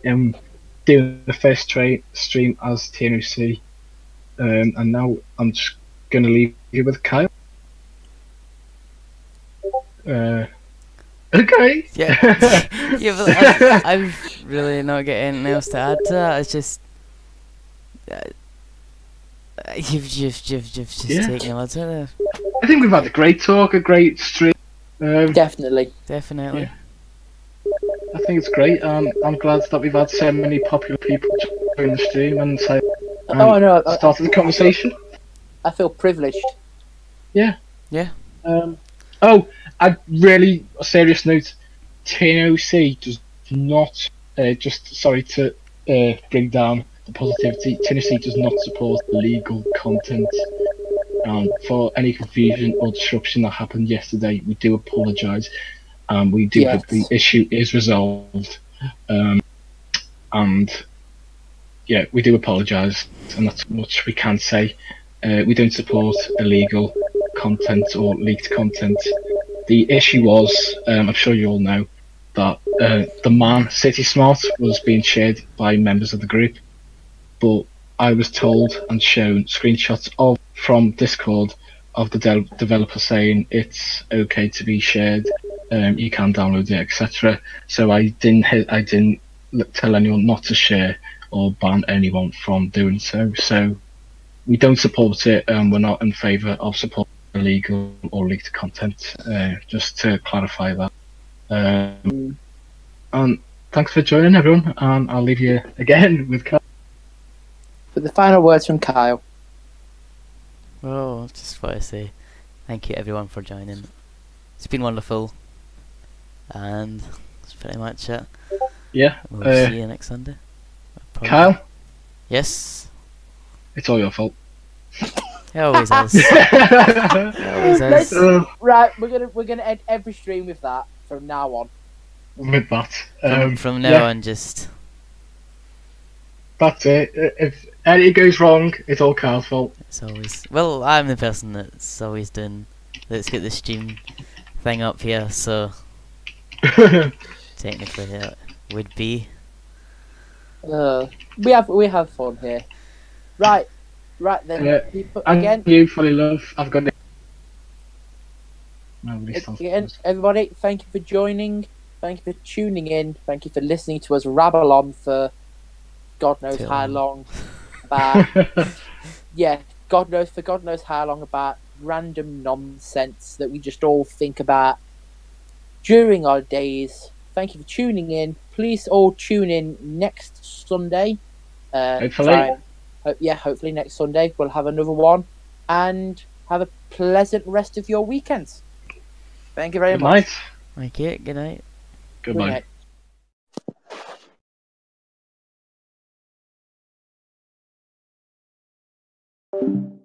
Doing the first stream as TNOC, and now I'm just going to leave you with Kyle. Okay. Yeah. Yeah, but I'm really not got anything else to add to that. It's just you've just taken a lot out there. I think we've had a great talk, a great stream. Definitely. Definitely. Yeah. I think it's great. I'm glad that we've had so many popular people join the stream and say, started the conversation. I feel privileged. Yeah. Yeah. Oh, a serious note. TNOC does not. Sorry to bring down the positivity. TNOC does not support illegal content. For any confusion or disruption that happened yesterday, we do apologise. We do hope the issue is resolved. And yeah, we do apologise, and that's much we can say. We don't support illegal content or leaked content. The issue was, I'm sure you all know, that the man City Smart was being shared by members of the group, but I was told and shown screenshots from Discord of the developer saying it's okay to be shared, you can download it, etc. So I didn't tell anyone not to share or ban anyone from doing so. So we don't support it, and we're not in favour of supporting illegal or leaked content. Just to clarify that. And thanks for joining, everyone. And I'll leave you again with Kyle. For the final words from Kyle. Well, just want to say thank you everyone for joining. It's been wonderful, and that's pretty much it. Yeah. We'll see you next Sunday. Probably. Kyle? Yes? It's all your fault. It always is. It always is. Right, we're gonna end every stream with that from now on. With that. From now on, just... That's it. If anything goes wrong, it's all Kyle's fault. It's always... Well, I'm the person that's always doing... Let's get the stream thing up here, so... Technically it would be. We have fun here. Right then. People, and you, Fulleylove. I've got again, everybody. Thank you for joining. Thank you for tuning in. Thank you for listening to us rabble on for God knows how long. About God knows how long about random nonsense that we just all think about during our days. Thank you for tuning in. Please all tune in next Sunday. Hopefully. Hopefully next Sunday we'll have another one. And have a pleasant rest of your weekends. Thank you very much. Night. Thank you. Good night. Goodbye. Good night.